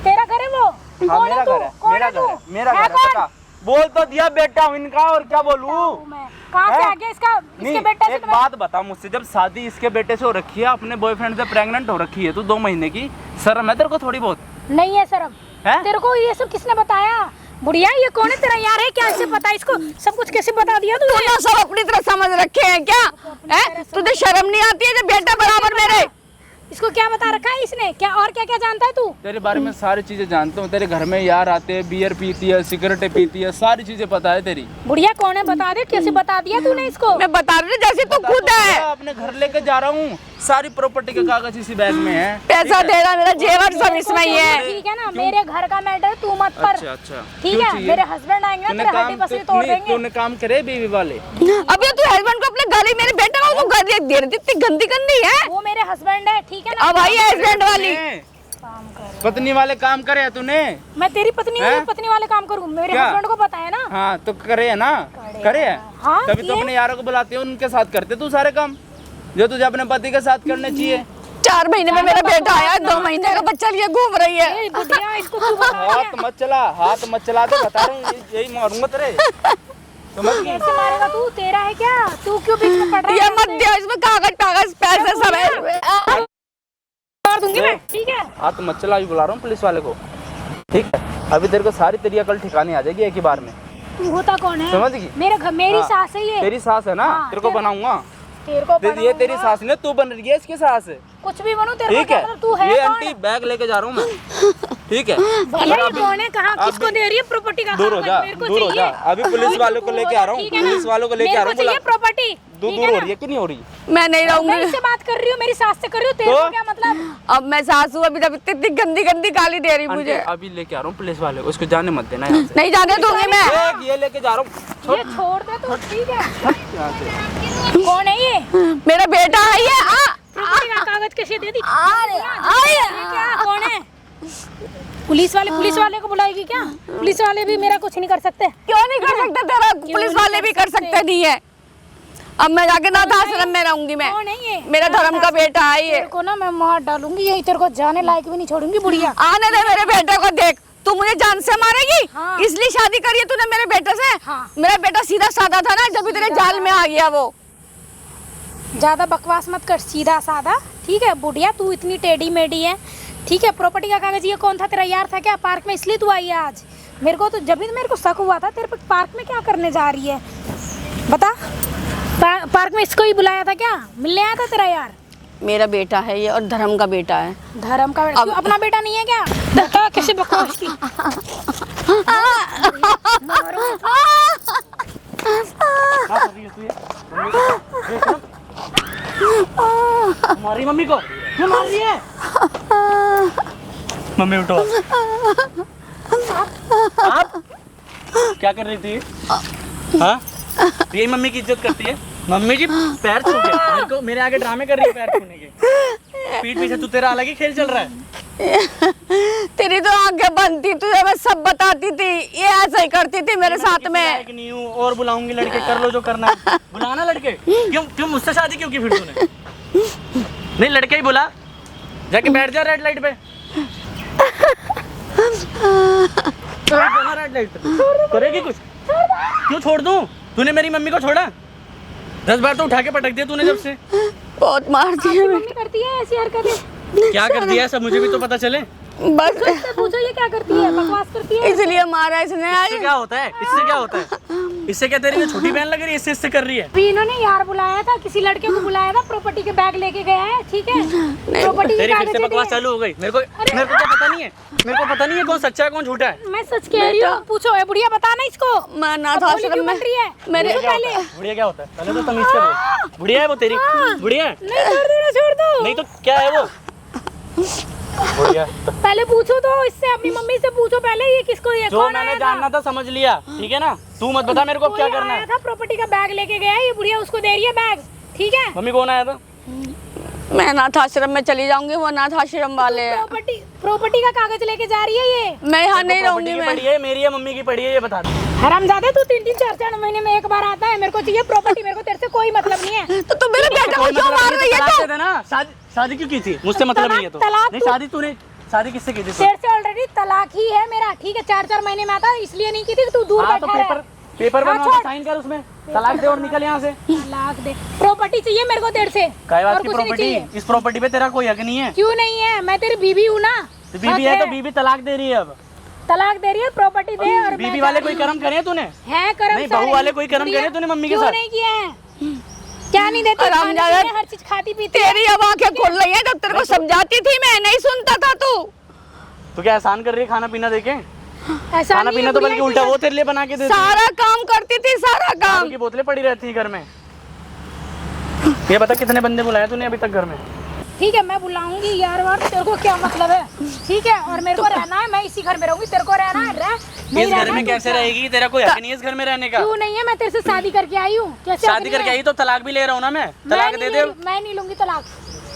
तेरा घर है वो? हाँ, कौन मेरा तू? घर है, कौन मेरा तू? घर है, मेरा घर है, कौन? पता। बोल तो दिया बेटा हूँ इनका, और क्या बोलूं? मैं कहाँ से हैं? आ गया इसके नहीं, बेटे से? एक बात बता मुझसे, जब शादी इसके बेटे से हो रखी है, अपने बॉयफ्रेंड से प्रेग्नेंट हो रखी है, तू 2 महीने की, शर्म है तेरे को थोड़ी बहुत? नहीं है शर्म। हैं? तेरे को ये सब किसने बताया? बुढ़िया ये कौन है? तेरा यार है क्या? इससे पता इसको सब कुछ कैसे बता दिया तूने? तूने सब अपनी तरह समझ रखे हैं क्या? हैं? तुझे शर्म नहीं आती है जब बेटा बराबर मेरे? इसको क्या बता रखा है इसने? क्या और क्या क्या जानता है तू? तेरे बारे में सारी चीजें जानता हूँ, तेरे घर में यार आते हैं, बियर पीती है, सिगरेटें पीती है, सारी चीजें पता है तेरी। बुढ़िया कौन है? बता दे, कैसे बता दिया तूने इसको? मैं बता रही हूँ, जैसे तू खुद है। अपने घर लेके जा रहा हूँ, सारी प्रॉपर्टी के कागज इसी बैग में है। पैसा दे रहा, मेरा जेवर सब इसमें ही है। ठीक है ना, मेरे घर का मैटर तू मत कर। अच्छा अच्छा, ठीक क्यों है, चाहिए? मेरे हस्बैंड आएंगे ना, तेरे हड्डी पसली तोड़ देंगे। तूने काम करे बीवी वाले? अबे तू हस्बैंड को अपने गाली, मेरे बेटे को तू गाली दे रही, इतनी गंदी गंदी है। वो मेरे हस्बैंड है, ठीक है ना। अब आई है हस्बैंड वाली। काम कर, पत्नी वाले काम करे है तूने? मैं तेरी पत्नी हूँ, पत्नी वाले काम करूँ? मेरे क्या? हस्बैंड को पता है ना। हाँ तो करे है ना, करे है। हाँ, तभी तो किए। अपने यारों को बुलाते हो, उनके साथ करते तू सारे काम जो तुझे अपने पति के साथ करने चाहिए। 4 महीने में मेरा बेटा आया, 2 महीने का बच्चा लिए घूम रही है। ए, बुढ़िया, इसको तू बता हाथ मत चला, हाथ मत चला, तो बता रहा हूँ यही मारूंगा तेरे। समझ गई? कैसे मारेगा तू? तेरा है क्या? तू क्यों बीच में पड़ रहा है? ये मत दिया, इसमें कागज पैसे सब है। मार दूंगी मैं, ठीक है। हाथ मत चला, अभी बुला रहा हूँ पुलिस वाले को, ठीक है? अभी तेरे को सारी तेरी अकल ठिकाने आ जाएगी एक ही बार में। तू होता कौन है? समझ गई? मेरे घर मेरी हाँ, सास है ये। तेरी सास है ना, हाँ, तेरे को बनाऊंगा। तेरे को ये तेरी सास ने, तू बन रही है इसकी सास है, कुछ भी बनूं, तेरे को ठीक क्या है? मतलब? तू है ये कौन? आंटी बैग लेके जा रहा हूँ मैं, ठीक है? भैया ये कौन है? कहाँ किसको दे रही है प्रॉपर्टी का? दूर हो जा, मेरे को दूर हो जा। चाहिए। अभी पुलिस वालों को लेके आ रहा हूँ, ठीक है ना? पुलिस वालों को लेके आ रहा हूँ। मेरे को चाहिए प्रॉपर्टी। दूर हो रही है कि नहीं हो रही? मैं नहीं मैं रहूंगी। इससे बात कर रही हूँ, मेरी सास से कर रही हूँ, तेरे तो? को क्या मतलब? अब मैं सास हूँ, अभी तक इतनी गंदी गंदी गाली दे रही आंटी, मुझे। अभी लेके आ रहा हूँ पुलिस वाले को, उसको जाने मत देना यहाँ से। नहीं जाने दूंगी मैं। एक ये लेके जा रहा हूँ। ये छोड़ दे तू, ठीक है? यहाँ से। कौन है ये? मेरा बेटा है ये। प्रॉपर्टी का कागज कैसे दे दी? आए। ये क्या? कौन है? पुलिस वाले को बुलाएगी क्या? पुलिस वाले भी मेरा कुछ नहीं कर सकते। क्यों नहीं कर सकते? तेरा पुलिस वाले भी कर सकते नहीं है। अब मैं जाके नाथ आश्रम में रहूंगी मैं। कौन है ये? मेरा धर्म का बेटा है ये। तेरे को ना मैं मार डालूंगी, यही तेरे को जाने लायक भी नहीं छोड़ूंगी बुढ़िया। आने दे मेरे बेटे को, देख तू मुझे जान से मारेगी। हाँ। इसलिए शादी करी है तूने मेरे बेटे से। हाँ। मेरा बेटा सीधा साधा था ना, जब भी तेरे जाल में आ गया वो। ज्यादा बकवास मत कर, सीधा साधा, ठीक है? बुढ़िया तू इतनी टेढ़ी मेढ़ी है, ठीक है? प्रॉपर्टी का कागज ये कौन था? तेरा यार था क्या पार्क में? इसलिए तू आई है आज? मेरे को तो जब भी मेरे को शक हुआ था तेरे पे, पार्क में क्या करने जा रही है बता? पार्क में इसको ही बुलाया था क्या? मिलने आया था तेरा यार? मेरा बेटा है ये, और धर्म का बेटा है। धर्म का बेटा? अपना बेटा नहीं है क्या? बता कैसे बकवास की। हमारी मम्मी को क्यों मार रही है? मम्मी उठो। आप क्या कर रही थी? हाँ, यही मम्मी की इज्जत करती है? मम्मी जी पैर छू के मेरे को, मेरे आगे ड्रामे कर रही है पैर छूने के। पीठ पीछे तू, तेरा अलग ही खेल चल रहा है। तेरी तो आंखें बंद थी, तुझे मैं सब बताती थी। ये ऐसा ही करती थी मेरे साथ में। लायक नहीं हूँ, और बुलाऊंगी लड़के, कर लो जो करना है। बुलाना लड़के। क्यों क्यों मुझसे शादी क्यों की फिर तूने? नहीं, लड़के ही बुला, जाके बैठ जा रेड लाइट पे। रेड लाइट पे करेगी कुछ? क्यों छोड़ दूं? तूने मेरी मम्मी को छोड़ा? 10 बार तो उठा के पटक दिया तूने जब से। बहुत मारती है। मम्मी करती है ऐसी हरकतें? क्या कर दिया सब, मुझे भी तो पता चले। बस इससे पूछो ये क्या करती है? बकवास करती है? इसलिए मारा इसने आज। इससे क्या होता है? इससे क्या होता है? इससे क्या तेरी छोटी बहन लग रही है? इससे कर रही है। अभी इन्होंने यार बुलाया था, किसी लड़के को बुलाया था, प्रॉपर्टी के बैग लेके गया है, ठीक है? प्रॉपर्टी के तेरी फिर से कागज बकवास चालू हो गई। मेरे को क्या पता नहीं है? मेरे को पता नहीं है कौन सच्चा है कौन झूठा है। मैं सच कह रही हूँ, पूछो। ए बुढ़िया बता ना इसको। मैं नाथ आश्रम में मेरे बुढ़िया क्या होता है? बुढ़िया क्या होता है? पहले तो तमीज से बोल। बुढ़िया है वो तेरी? बुढ़िया है? नहीं, छोड़ दो। नहीं तो क्या है वो? बुढ़िया। पहले पूछो तो इससे, अपनी मम्मी से पूछो पहले ये किसको, ये जो कौन मैंने आया जानना था समझ लिया, ठीक है ना? तू मत बता मेरे को अब क्या करना आया है। था, प्रॉपर्टी का बैग लेके गया है, ये बुढ़िया उसको दे रही है बैग, ठीक है? मम्मी कौन आया था? मैं नाथ आश्रम में चली जाऊंगी, वो नाथ आश्रम वाले हैं। प्रॉपर्टी का कागज लेके जा रही है ये। मैं यहाँ नहीं रहूंगी। प्रॉपर्टी की मैं पड़ी है, मेरी है, मम्मी की पड़ी है, ये बता दे। हरामजादे तू 3-3 4-4 महीने में एक बार आता है। मेरे को चाहिए प्रॉपर्टी, मेरे को तेरे से कोई मतलब नहीं है। तो तुम मेरे बेटे को क्यों मार रही है? तलाक दे देना। शादी क्यों की थी? मुझसे मतलब नहीं है तो। तलाक नहीं, शादी तूने शादी किससे की थी? तेरे से ऑलरेडी तलाक ही है मेरा, ठीक है? 4-4 महीने में आता, इसलिए नहीं की थी कि तू दूर हाँ तो बैठा है। पेपर हाँ, बनवा, छोड़। साइन कर उसमें, तलाक दे और निकल यहाँ से। तलाक दे। प्रॉपर्टी चाहिए मेरे को तेरे से। काय बात और की कुछ नहीं प्रॉपर्टी? चाहिए। इस प्रॉपर्टी पे तेरा कोई हक नहीं है। क्यों नहीं है? मैं तेरी बीवी हूँ ना। तो बीबी है तो बीबी तलाक दे रही है अब। तलाक दे रही है, प्रॉपर्टी दे। और बीबी वाले कोई कर्म करे तूने? है कर्म नहीं, बहू वाले कोई कर्म करे तूने मम्मी के साथ? क्यों नहीं किया है? क्या नहीं देती? आराम खाने ज्यादा- पीने हर चीज खाती पीती है। तेरी अब आंखें खुल रही है, जब तेरे को समझाती थी मैं नहीं सुनता था तू। तो क्या एहसान कर रही है खाना पीना देके? ऐसा खाना नहीं पीना है, तो बुढ़िया बल्कि उल्टा वो तेरे लिए बना के देती है। सारा काम करती थी, सारा काम। की बोतलें पड़ी रहती है घर में। ये बता कितने बंदे बुलाए तूने अभी तक घर में? ठीक है मैं बुलाऊंगी यार वार, तेरे को क्या मतलब है? ठीक है, और मेरे को रहना है, मैं इसी घर में रहूंगी, तेरे को रहना है रह, नहीं इस घर रहना में है, कैसे दूसरा। रहेगी? तेरा कोई हक नहीं है इस घर में रहने का। क्यों नहीं है? मैं तेरे से शादी करके आई हूँ, कैसे हक शादी नहीं करके है? आई तो तलाक भी ले रहा हूँ ना मैं। तलाक दे दे। मैं नहीं लूंगी तलाक,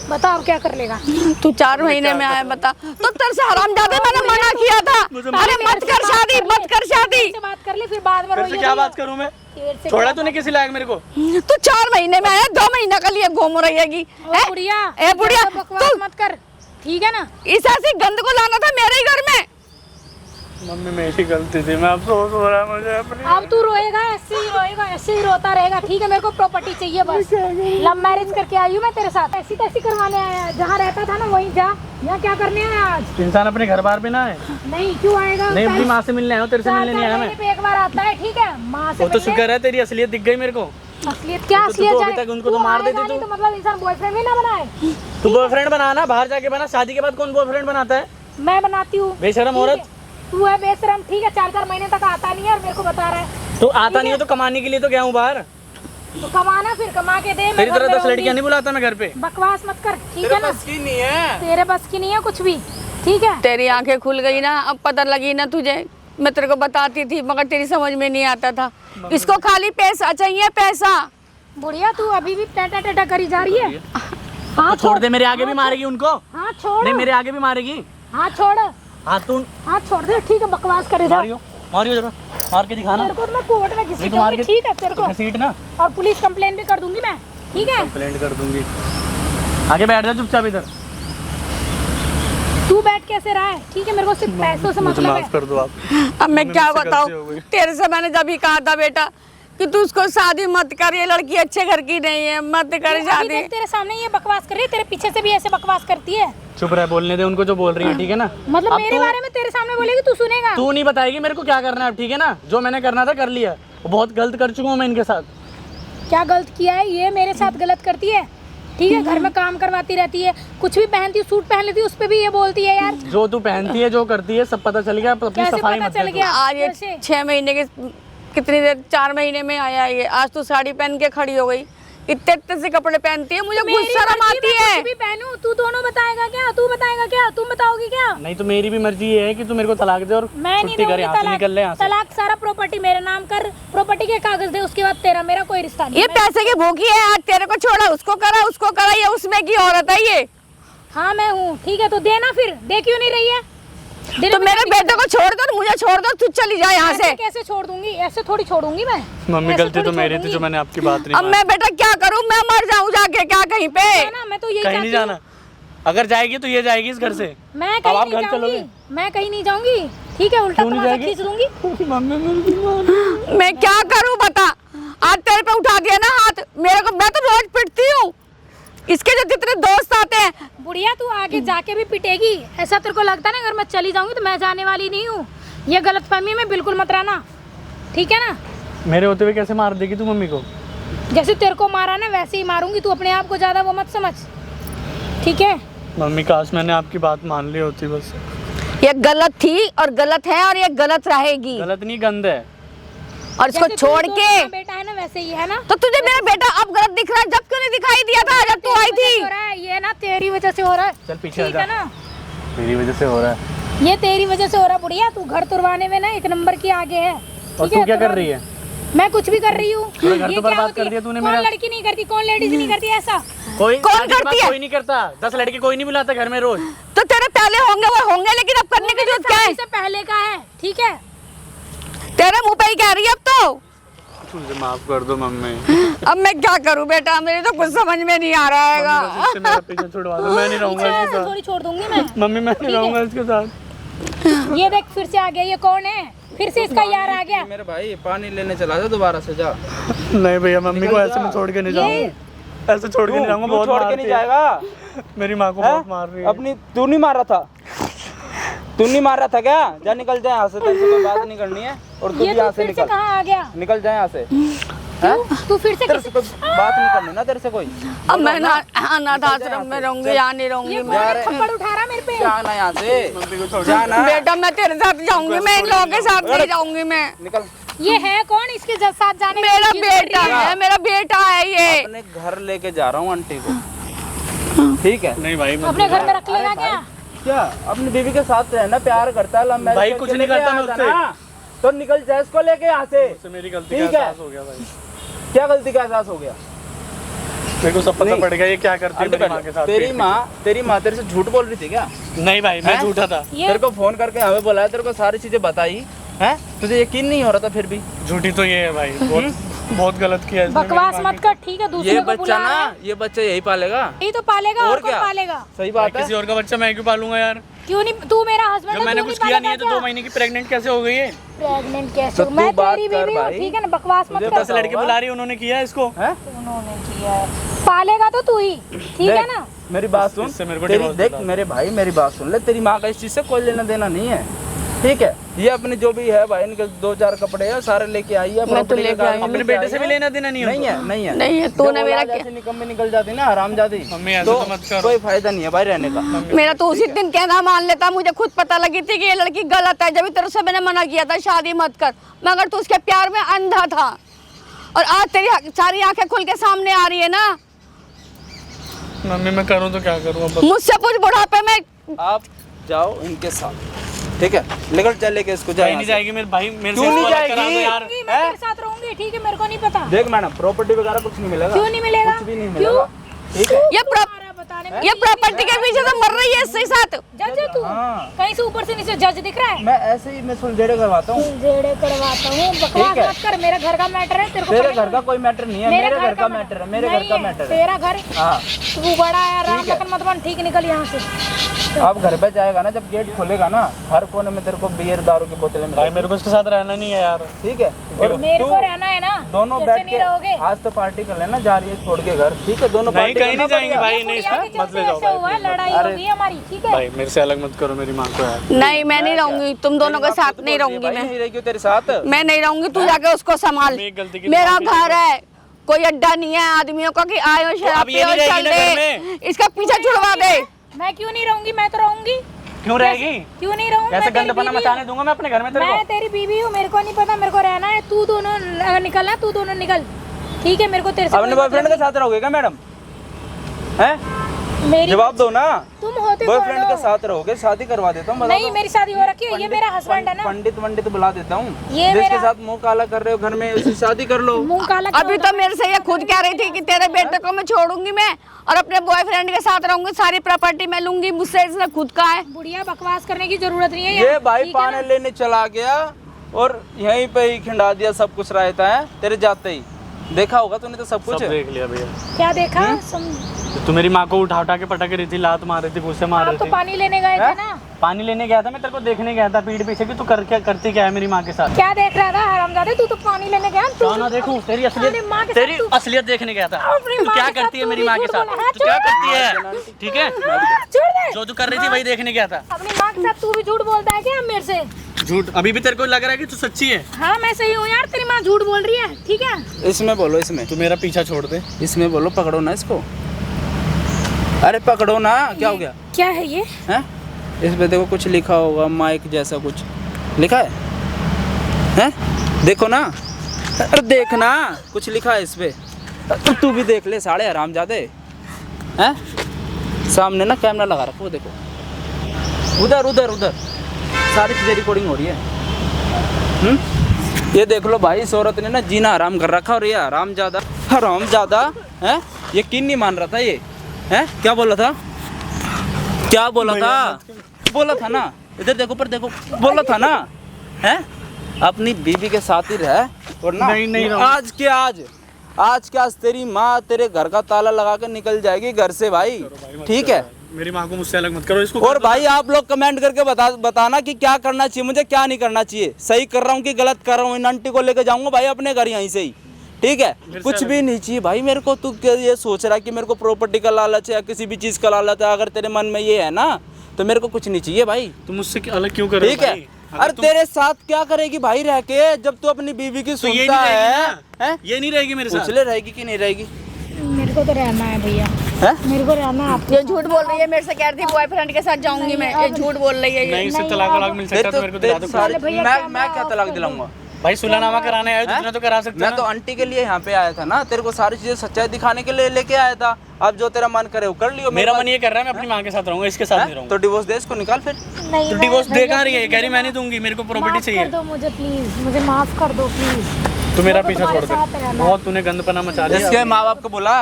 बताओ क्या कर लेगा? तू 4 महीने में आया बता, तो तेरे से हरामजादे मैंने मना किया था, अरे मत कर शादी, मत कर शादी। से बात कर ले, फिर बाद में फिर से रोइए क्या नहीं। बात करूँ मैं? तेरे से छोड़ा क्या तूने किसी लायक मेरे को? तू 4 महीने में आया, 2 महीना का लिए घूम रहेगी। ओ बुढ़िया, ए बुढ़िया, ज्यादा बकवास तू मत कर, ठीक है ना? इस ऐसी गंद को लाना था मेरे ही घर में। मम्मी मेरी गलती थी, मैं अफसोस हो रहा है मुझे अपनी। अब तू रोएगा, ऐसे ही रोएगा, ऐसे ही रोता रहेगा, ठीक है? मेरे को प्रॉपर्टी चाहिए बस। लव मैरिज करके आई हूँ मैं तेरे साथ, ऐसी तैसी करवाने आया, जहाँ रहता था ना वहीं जा, यहाँ क्या करने आया आज? इंसान अपने घर बार पे ना है। नहीं क्यों आएगा? नहीं अपनी माँ से मिलने आया हूँ, तेरे से मिलने नहीं आया मैं। पे एक बार आता है, ठीक है? माँ से वो तो मिलने। शुक्र है तेरी असलियत दिख गई मेरे को। असलियत क्या? तो असलियत अभी जाए। तक उनको तो मार आएगा देती नहीं तू। तो मतलब इंसान बॉयफ्रेंड भी ना बनाए। तू बॉयफ्रेंड बना ना, बाहर जाके बना, शादी के बाद कौन बॉयफ्रेंड बनाता है? मैं बनाती हूँ। बेशरम ठीक औरत। है? तू है बेशरम, ठीक है? 4-4 महीने तक आता नहीं है और मेरे को बता रहा है। तो आता नहीं हो तो कमाने के लिए तो गया हूँ बाहर। तो कमाना, फिर कमा के दे। मैं तेरी घर तरह में 10 रहूंगी। लड़कियां नहीं बुलाता मैं घर पे। बकवास मत कर, ठीक है ना? की नहीं है। तेरे बस की नहीं है कुछ भी, ठीक है? तेरी आंखें खुल गई ना, अब पता लगी ना तुझे। मैं तेरे को बताती थी मगर तेरी समझ में नहीं आता था। इसको खाली पैसा चाहिए, पैसा। बुढ़िया तू अभी भी टाटा टाटा करी जा रही है। तो हाँ छोड़ दे, मेरे आगे भी मारेगी उनको। हाँ छोड़, नहीं मेरे आगे भी मारेगी। हाँ छोड़, हाँ तू हाँ छोड़ दे, ठीक है? बकवास करे जा। मारियो, मारियो जरा, मार के दिखाना। तेरे को मैं कोर्ट में घिसी नहीं तो मार दूंगी, के ठीक है? तेरे को सीट ना और पुलिस कंप्लेन भी कर दूंगी मैं, ठीक है? कंप्लेंट कर दूंगी। आगे बैठ जा चुपचाप इधर। तू बैठ कैसे रहा है, ठीक है? मेरे को सिर्फ पैसों से मतलब है। कर दो आप। अब मैं क्या मुझसे गलती बताऊं, हो गई। तेरे से मैंने जब ही कहा था बेटा कि तू उसको शादी मत कर, ये लड़की अच्छे घर की नहीं है, मत कर अभी शादी। देख तेरे सामने ये बकवास कर रही है, तेरे पीछे से भी ऐसे बकवास करती है। चुप रह, बोलने दे उनको जो बोल रही है, ठीक है ना? मतलब अब मेरे तू- बारे में तेरे सामने बोलेगी, तू सुनेगा? तू नहीं बताएगी मेरे को क्या करना है अब, ठीक है ना? जो मैंने करना था कर लिया। वो बहुत गलत कर चुका हूँ मैं इनके साथ। क्या गलत किया है? ये मेरे साथ गलत करती है, ठीक है? घर में काम करवाती रहती है, कुछ भी पहनती है, सूट पहन लेती है, उस पे भी ये बोलती है यार। जो तू पहनती है, जो करती है, सब पता चल गया। अब अपनी कैसे सफाई पता मत चल कर गया? आज ये कैसे? 6 महीने के, कितनी देर, 4 महीने में आया ये। आज तू साड़ी पहन के खड़ी हो गई, इतने इतने से कपड़े पहनती है, मुझे मेरी गुस्सा मर्जी, आती मैं है। कुछ भी पहनूं, तू दोनों बताएगा क्या? तू बताएगा क्या? तुम बताओगी क्या? नहीं तो मेरी भी मर्जी ये है कि तू मेरे को तलाक दे और मैं नहीं छुट्टी कर, दूंगी यहाँ से तलाक। निकल ले यहाँ से। तलाक सारा प्रॉपर्टी मेरे नाम कर, प्रॉपर्टी के कागज दे, उसके बाद तेरा मेरा कोई रिश्ता नहीं। ये पैसे की भूखी है, आज तेरे को छोड़ा, उसको करा, उसको करा, ये उसमें की औरत है ये। हाँ मैं हूँ, ठीक है? तो देना फिर, दे क्यों नहीं रही है? तो मेरे बेटे को छोड़ दो, मुझे छोड़ दो, तू चली जाए यहाँ से। ऐसे कैसे छोड़ दूंगी? ऐसे थोड़ी छोड़ूंगी मैं। मम्मी ऐसे गलती तो थोड़ी मेरी छोड़ थी, दूंगी। जो मैंने आपकी बात नहीं अब मानी। मैं बेटा क्या करूँ, मैं मर जाऊँ जाके क्या कहीं पे? है ना, मैं तो यही कहीं नहीं चाहती हूँ। जाना। अगर जाएगी तो ये जाएगी इस घर से। मैं अब कहीं आप नहीं घर चलोगे? जाऊंगी, मैं कहीं नहीं जाऊंगी, ठीक है? उल्टा क्यों नहीं तमाचा जाएगी? खींच दूंगी। मैं क्या करूँ बता, आज तेरे पे उठा दिया ना हाथ, मेरे को, मैं तो रोज पिटती हूँ। इसके जो जितने दोस्त आते हैं, बुढ़िया तू आगे जाके भी पिटेगी, ऐसा तेरे को लगता है ना? अगर मैं चली जाऊंगी तो मैं जाने वाली नहीं हूँ, ये गलतफहमी में बिल्कुल मत रहना, ठीक है ना? मेरे होते हुए कैसे मार देगी तू मम्मी को? जैसे तेरे को मारा ना वैसे ही मारूंगी, तू अपने आप को ज्यादा वो मत समझ, ठीक है? मम्मी काश मैंने आपकी बात मान ली होती बस। ये गलत थी और गलत है और ये गलत रहेगी। गलत नहीं, गंद है। और इसको जैसे तू छोड़ दोनों के, का बेटा है ना वैसे ही है ना? तो तुझे मेरा बेटा अब गलत दिख रहा है, जब क्यों नहीं दिखाई दिया था जब तू आई तेरी वजह से थी? हो रहा है ये ना, तेरी वजह से हो रहा है, चल पीछे ठीक आ है जा। ना? मेरी वजह से हो रहा है। ये तेरी वजह से हो रहा है बुढ़िया, तू घर तुरवाने में ना 1 नंबर की आगे है। और ठीक तू है? क्या कर तुरवा- रही है? मैं कुछ भी कर रही हूँ। पूरा घर ये तो क्या बर्बाद होती कर है? दिया तूने कौन मेरा। लड़की नहीं करती, कौन लेडीज नहीं करती ऐसा? कोई कौन शादी के बाद करती है? कोई नहीं करता। 10 लड़के कोई नहीं बुलाता घर में रोज। तो तेरे पहले होंगे वो होंगे, लेकिन अब करने की जरूरत क्या है? शादी से पहले का है, ठीक है? तेरे मुंह पे ही कह रही है अब तो। मुझे माफ कर दो मम्मी। अब मैं क्या करूं बेटा, मेरे तो कुछ समझ में नहीं आ रहा है। इससे मेरा पीछे छुड़वा दो, मैं नहीं रहूंगा इसके पीछे साथ। थोड़ी छोड़ दूंगी मैं। मम्मी मैं नहीं रहूंगा इसके साथ। ये देख फिर से आ गया, ये कौन है? फिर से इसका यार आ गया। मेरे भाई पानी लेने चला जा दोबारा से जा। नहीं भैया, मम्मी को ऐसे मैं छोड़ के नहीं जाऊंगा। ऐसे छोड़ के नहीं जाऊंगा, बहुत छोड़ के मारती नहीं है। जाएगा। मेरी माँ को बहुत मार रही है। अपनी तू नहीं मार रहा था, तू नहीं मार रहा था क्या? जा निकल जाए यहाँ से, तेरे से कोई बात नहीं करनी है। और तू भी ये यहाँ तू से फिर से निकल, कहाँ आ गया? निकल जाए यहाँ से। तू फिर से तेरे से कोई बात नहीं करनी ना, तेरे से कोई। अब मैं अनाथ आश्रम में रहूंगी, यहाँ नहीं रहूंगी ये मैं। कौन है? थप्पड़ उठा रहा मेरे पे। जाना यहाँ से, जाना। बेटा मैं तेरे साथ जाऊंगी, मैं इन लोगों के साथ नहीं जाऊंगी मैं। निकल। ये है कौन इसके साथ जाने का मेरा जिद कर बेटा रही है? है, मेरा बेटा है ये। अपने घर लेके जा रहा हूँ आंटी को, ठीक है? नहीं भाई अपने घर में रख लेगा क्या? क्या अपनी बीवी के साथ रहना, प्यार करता है, लव मैरिज भाई करके कुछ नहीं लेके करता आया मैं था उससे। ना, तो निकल जाए इसको लेके यहाँ से। उससे मेरी गलती ठीक का है। एहसास हो गया भाई, क्या गलती का एहसास हो गया? मेरे को सब पता नहीं। पड़ गया ये क्या करती है आंटी मेरी माँ के साथ। तेरी माँ तेरे से झूठ बोल रही थी क्या? नहीं भाई मैं हैं? झूठा था, ये तेरे को फोन करके हमें बुलाया, तेरे को सारी चीजें बताई है, तुझे यकीन नहीं हो रहा था फिर भी? झूठी तो ये है भाई, बहुत गलत किया इसने मेरी बकवास माँ मत की। कर, ठीक है? दूसरे ये को बच्चा बुला रहा ना, है। ये बच्चा यही पालेगा। यही तो पालेगा, और और कौन क्या? पालेगा? सही भाई बात है। किसी और का बच्चा मैं क्यों पालूंगा यार? क्यों नहीं? तू मेरा हस्बैंड जब है, मैंने तू कुछ नहीं किया नहीं है पालेगा तो 2 क्या? महीने की प्रेग्नेंट कैसे हो गई है? प्रेग्नेंट कैसे? तो तू मैं बात तेरी कर बीवी हूँ, भाई। ठीक है ना? बकवास मत मुझे कर। 10 लड़के बुला रही है, उन्होंने किया है इसको। हैं? उन्होंने किया है, पालेगा तो तू ही, ठीक है देख, ना? मेरी बात सुन, इससे मेरे को तेरी divorce देख दिला। मेरे भाई मेरी बात सुन ले, तेरी माँ का इस चीज से कोई लेना देना नहीं है, ठीक है? ये अपने जो भी है भाई, इनके 2-4 कपड़े है सारे लेके आई है, मैं तो property लेके के कागज आई हूँ। अपने लेके बेटे आई से भी है। लेना देना नहीं नहीं है है, नहीं है, नहीं है, तूने जब मेरा औलाद ऐसे निकम्मी निकल जाती ना, हरामजादी, मम्मी ऐसे तो मत करो। कोई फायदा नहीं है भाई रहने का। मेरा तो उसी दिन कहना मान लेता, मुझे खुद पता लगी थी कि ये लड़की गलत है, जब तेरे से मैंने मना किया था शादी मत कर, मगर तू उसके प्यार में अंधा था, और आज तेरी सारी आंखें खुल के सामने आ रही है ना। मम्मी मैं करूँ तो क्या करूँ अब? मुझसे पूछ बुढ़ापे में। आप जाओ इनके साथ, ठीक है? निकल चल लेके इसको कहीं जाए नहीं जाएगी मेरे भाई, मेरे क्यों से नहीं इसको अलग करा दो जाएगी? यार। मैं तेरे साथ रहूंगी, ठीक है? मेरे को नहीं पता। देख मैडम, प्रॉपर्टी वगैरह कुछ नहीं मिलेगा। क्यों नहीं मिलेगा? कुछ भी नहीं क्यों? मिलेगा, ठीक है? ये बताने ये प्रॉपर्टी के पीछे तो मर रही है इसके साथ। जज है तू? हाँ। कहीं से ऊपर से नीचे जज दिख रहा है? मैं ऐसे ही मैं सुलझेड़े करवाता हूँ। जेड़े करवाता हूँ, बकवास है। मत कर। मेरा घर का मैटर है, तेरे को तेरे पता घर का कोई मैटर नहीं है, मेरे घर का मैटर है, मेरे घर नहीं का है, मैटर है। तेरा घर, हाँ, तू बड़ा है, राम ठीक है। लखन मत बन, ठीक? निकल यहाँ से। अब घर पे जाएगा ना, जब गेट खोलेगा ना, हर कोने में तेरे को बियर दारू की बोतलें भाई मिलेगी, मेरे को इसके साथ रहना नहीं है यार। ठीक है? और मेरे तू को रहना है ना, दोनों कैसे बैठ नहीं रहोगे? के आज तो पार्टी कर लेना, जा रही है छोड़ के घर, ठीक है? दोनों नहीं पार्टी कहीं करना नहीं जाएंगे बढ़िया। भाई, नहीं बुढ़िया के मत चलते ले जाओ ऐसे हुआ है, भाई। लड़ाई अरे। होगी हमारी, ठीक है? भाई मेरे से अलग मत करो मेरी माँ को यार। नहीं मैं नहीं रहूंगी, तुम दोनों के साथ नहीं रहूंगी भाई मैं। नहीं रहेगी तेरे साथ। मैं नहीं रहूंगी, तू जाके उसको संभाल। मेरी गलती की मेरा माफी घर है, कोई अड्डा नहीं है आदमियों का कि आयो शराब अब ये पियो नहीं चल रहेगी ना घर दे, में? इसका पीछा छुड़वा दे। मैं क्यों नहीं रहूंगी? मैं तो रहूंगी। क्यों रहेगी? क्यों नहीं रहूंगी? कैसे मैं तेरी गंदपना बीवी मचाने हूँ। दूंगा मैं अपने घर में तेरे मैं को? तेरी बीवी हूँ, मेरे को नहीं पता, मेरे को रहना है। तू दोनों अगर निकलना, तू दोनों निकल, ठीक है? मेरे को तेरे से अपने कोई बॉयफ्रेंड के मतलब साथ रहोगे क्या मैडम? हैं? नहीं। मेरी जवाब दो ना। तुम होते बॉयफ्रेंड कौन के हो? साथ रहोगे, शादी करवा देता हूँ, बता नहीं, दो। मेरी शादी हो रखी है, ये मेरा हस्बैंड है ना। पंडित वंडित बुला देता हूँ, ये जिसके मेरा- साथ मुंह काला कर रहे हो घर में, उससे शादी कर लो। मुंह काला क्यों अभी होता तो मेरे से ये खुद कह रही थी कि तेरे बेटे को मैं छोड़ूंगी मैं, और अपने बॉयफ्रेंड के साथ रहूंगी, सारी प्रॉपर्टी मैं लूंगी, मुझसे इसने खुद कहा है। है? बुढ़िया बकवास करने की जरूरत नहीं है ये यहाँ, भाई ठीक है पानी ना? लेने चला गया और यहीं पे ही खिंडा दिया सब कुछ रहता है तेरे जाते ही। देखा होगा तूने तो सब कुछ। सब देख लिया भैया। क्या देखा? तू मेरी माँ को उठा उठा के पटक रही थी, लात मार रही थी, गुस्से मार आप रही तो थी। पानी लेने गए थे ना? पानी लेने गया था, मैं तेरे को देखने गया था पीठ पीछे कि तू करती क्या है मेरी माँ के साथ। क्या देख रहा था हरामजादे? तू तो पानी लेने गया। तू क्यों ना देखूं तेरी अपनी माँ असलियत, के तेरी साथ तू- असलियत देखने गया था। अपनी तू माँ क्या के साथ करती है तू मेरी भी माँ के झूठ साथ? बोला। हाँ, तू क्या छोड़ करती है? ठीक है, छोड़ दे। जो तू कर रही थी वही देखने गया था। अपनी माँ के साथ तू भी झूठ बोलता है क्या मेरे से? झूठ अभी भी तेरे को लग रहा है कि तू सच्ची है? हाँ मैं सही हूँ यार, तेरी माँ झूठ बोल रही है, ठीक है? इसमें बोलो, इसमें तू मेरा पीछा छोड़ दे। इसमें बोलो, पकड़ो ना इसको। अरे पकड़ो ना, क्या हो गया? क्या है ये? हैं? इस पे देखो कुछ लिखा होगा, माइक जैसा कुछ लिखा है, हैं? देखो ना, अरे देखना, कुछ लिखा है इस पे। तो तू भी देख ले, साले हरामजादे हैं? सामने ना कैमरा लगा रखो, वो देखो, उधर उधर उधर सारी चीजें रिकॉर्डिंग हो रही है। ये देख लो भाई, इस औरत ने ना जीना हराम कर रखा, और ये हरामजादा हैं? यकीन नहीं मान रहा था ये, हैं? क्या बोला था? क्या बोला था? बोला था ना, इधर देखो, पर देखो, बोला था ना, हैं? अपनी बीवी के साथ ही रह, और ना नहीं आज के आज तेरी माँ तेरे घर का ताला लगा के निकल जाएगी घर से भाई, ठीक है? मेरी माँ को मुझसे अलग मत करो। इसको और भाई आप लोग कमेंट करके बताना कि क्या करना चाहिए मुझे, क्या नहीं करना चाहिए, सही कर रहा हूँ कि गलत कर रहा हूँ। इन आंटी को लेके जाऊंगा भाई अपने घर यहीं से ही, ठीक है? कुछ भी नहीं चाहिए भाई मेरे को। तू क्या ये सोच रहा है कि मेरे को प्रॉपर्टी का लालच है या किसी भी चीज़ का लालच है? अगर तेरे मन में ये है ना, तो मेरे को कुछ नहीं चाहिए भाई, तुम मुझसे अलग क्यों कर रहे हो ठीक है? भाई? अरे तेरे साथ क्या करेगी भाई रह के, जब तू अपनी बीवी की तो ये सुनता नहीं रहेगी है, ना? हैं? ये नहीं रहेगी मेरे साथ? पूछ ले रहेगी कि नहीं रहेगी, मेरे को तो रहना है भैया, हैं? मेरे को रहना है। ये झूठ बोल रही है, मेरे से कह रही थी बॉयफ्रेंड के साथ जाऊंगी मैं, ये झूठ बोल रही है ये। नहीं, इससे तलाक वलाक मिल सकता है तो मेरे को दिला दो। सारी भैया मैं क्या तलाक दिलाऊंगा? भाई सुलहनामा कराने आए दूसरा तो करा सकते मैं तो आंटी के लिए यहाँ पे आया था ना, तेरे को सारी चीजें सच्चाई दिखाने के लिए लेके आया था। अब जो तेरा मन करे वो कर लियो। मेरा मन ये कर रहा है मैं अपनी माँ के साथ रहूंगा, इसके साथ नहीं तो रहूंगा। डिवोर्स दे, इसको निकाल फिर। नहीं तो मैं- डिवोर्स दे भैया, कहाँ रही है? कह रही मैं नहीं दूंगी, मेरे को प्रॉपर्टी माफ चाहिए। कर दो मुझे प्लीज, मुझे माफ कर दो प्लीज। तू मेरा मैं पीछा तुम्हारे छोड़ साथ दे, रहना। बहुत तूने गंदपना मचा लिया। इसके माँ बाप को बुला।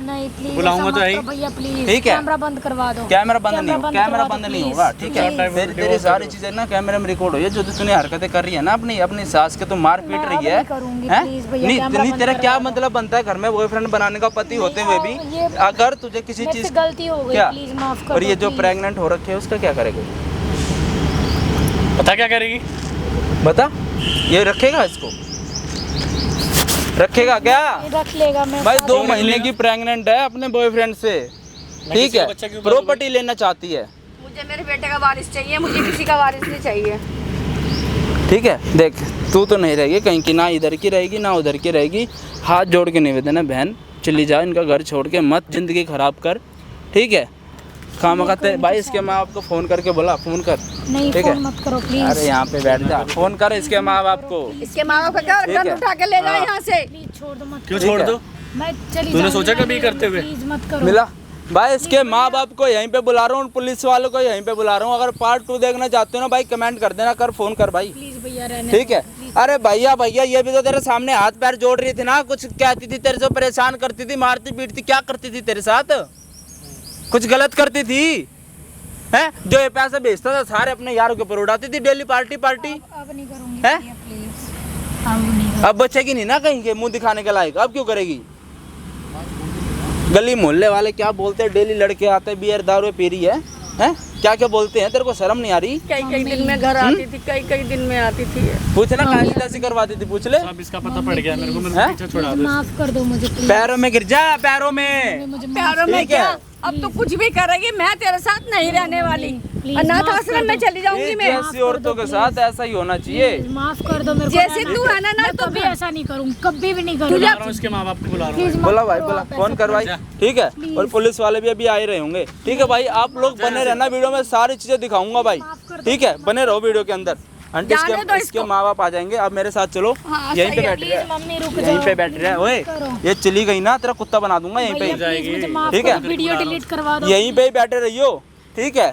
नहीं प्लीज बुलाऊंगा तो है ही। भैया प्लीज ठीक है। कैमरा बंद करवा दो। कैमरा बंद नहीं होगा, कैमरा करवा दो, बंद नहीं please, होगा, ठीक है। please। तेरी तेरी सारी चीजें ना कैमरे में रिकॉर्ड हो, ये जो तूने हरकतें कर रही है ना अपनी अपनी सास के, तो मार पीट मैं अब रही है, नहीं करूंगी, हैं? please भैया, नहीं कैमरा नहीं, बंद तेरा करवा क्या दो। मतलब बनता है घर में बॉयफ्रेंड बनाने का, पति होते हुए भी? ये- अगर तुझे किसी मेरे चीज से गलती हो गई, क्या? प्लीज माफ कर और दो, ये जो please। प्रेग्नेंट हो रखे है उसका क्या करेगा? पता क्या करेगी? बता, ये रखेगा इसको? रखेगा क्या? रख लेगा मैं भाई साथ 2 में। महीने की प्रेग्नेंट है अपने बॉयफ्रेंड से, ठीक किसी है, का बच्चा के ऊपर प्रॉपर्टी लेना चाहती है, मुझे मेरे बेटे का वारिस चाहिए, मुझे किसी का वारिस नहीं चाहिए। ठीक है। देख तू तो नहीं रहेगी कहीं की, ना इधर की रहेगी ना उधर की रहेगी। हाथ जोड़ के निवेदन है बहन, चली जा, इनका घर छोड़ के मत जिंदगी खराब कर, ठीक है। काम खाते भाई, इसके माँ बाप को फोन करके बोला, फोन कर, नहीं ठीक है। फोन मत करो प्लीज। अरे यहाँ पे बैठ जा, फोन कर इसके माँ बाप को। इसके माँ बाप का क्या, ठीक गन है। उठा के ले जाए यहाँ से। प्लीज छोड़ दो मत क्यों ठीक छोड़ है। दो? मैं चली तूने जाऊंगी, सोचा मैं कभी नहीं करते हुए? प्लीज मत करो। मिला भाई, इसके माँ बाप को यहीं पे बुला रहा हूँ, पुलिस वालों को यहीं पे बुला रहा हूँ। अगर पार्ट 2 देखना चाहते हो ना भाई, कमेंट कर देना, कर फोन कर भाई, प्लीज भैया रहने ठीक है। अरे भैया भैया, ये भी तो तेरे सामने हाथ पैर जोड़ रही थी ना, कुछ कहती थी तेरे से, परेशान करती थी, मारती पीटती, क्या करती थी तेरे साथ? कुछ गलत करती थी हैं? जो ये पैसा भेजता था सारे अपने यारों के ऊपर उड़ाती थी, डेली पार्टी पार्टी। अब नहीं करूंगी हैं? भैया प्लीज, अब नहीं अब बचेगी नहीं ना कहीं के मुंह दिखाने के लायक, अब क्यों करेगी? गली मोहल्ले वाले क्या बोलते हैं, डेली लड़के आते हैं, बियर दारू पी रही है, हैं? क्या क्या बोलते हैं, तेरे को शर्म नहीं आ रही? कई कई दिन में घर आती थी, कई कई दिन में आती थी। पूछ ना कहाँ से करवाती थी, पूछ ले। अब इसका पता पड़ गया मेरे को, मेरे हैं? पीछे छोड़ा करूंगी। दो। माफ कर दो मुझे प्लीज। पैरों में गिर जा, पैरों में। मुझे प्यारों में ठीक है। क्या, अब तो कुछ भी करेगी, मैं तेरे साथ नहीं रहने वाली। प्लीज, अनाथ माफ आश्रम कर में दो। चली जाऊंगी मैं। जैसी औरतों के साथ ऐसा ही होना चाहिए। प्लीज माफ कर दो मेरे को। जैसे रहने तू दो। है ना, मैं तो कभी ऐसा नहीं करूँ, कभी भी नहीं बुला करूँगी। रहा हूँ इसके माँ बाप को, बुला रहा हूँ। प्लीज माफ बोला भाई, करो, बोला, आप फोन ऐसा कर भाई, ठीक है। और पुलिस वाले भी अभी आ ही रहे होंगे, ठीक है भाई। आप लोग बने रहना, वीडियो में सारी चीजें दिखाऊंगा भाई, ठीक है। बने रहो वीडियो के अंदर। आंटी, जाने दो इसके इसको। माँ बाप आ जाएंगे, आप मेरे साथ चलो, हाँ, यहीं पे सही है। बैठ रहे, प्लीज मम्मी रुक यहीं जाओ। पे बैठ रहे। ओए, करो। ये चली गई ना, तेरा कुत्ता बना दूंगा यहीं भैया पे, प्लीज मुझे माफ ठीक है। करो, वीडियो डिलीट करवा दो। यहीं पे ही बैठे रहियो, ठीक है।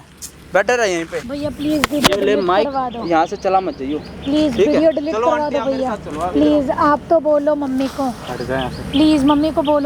बैठे रहे यहीं पे। भैया प्लीज वीडियो ये ले डिलीट माइक, करवा दो। यहाँ से चला मत जाइयो, प्लीज ठीक है। वीडियो डिलीट चलो करवा आंटी, दो आप मेरे भैया। साथ चलो, आप प्लीज आप तो बोलो मम्मी को, हट जा यहाँ से। प्लीज मम्मी को बोलो।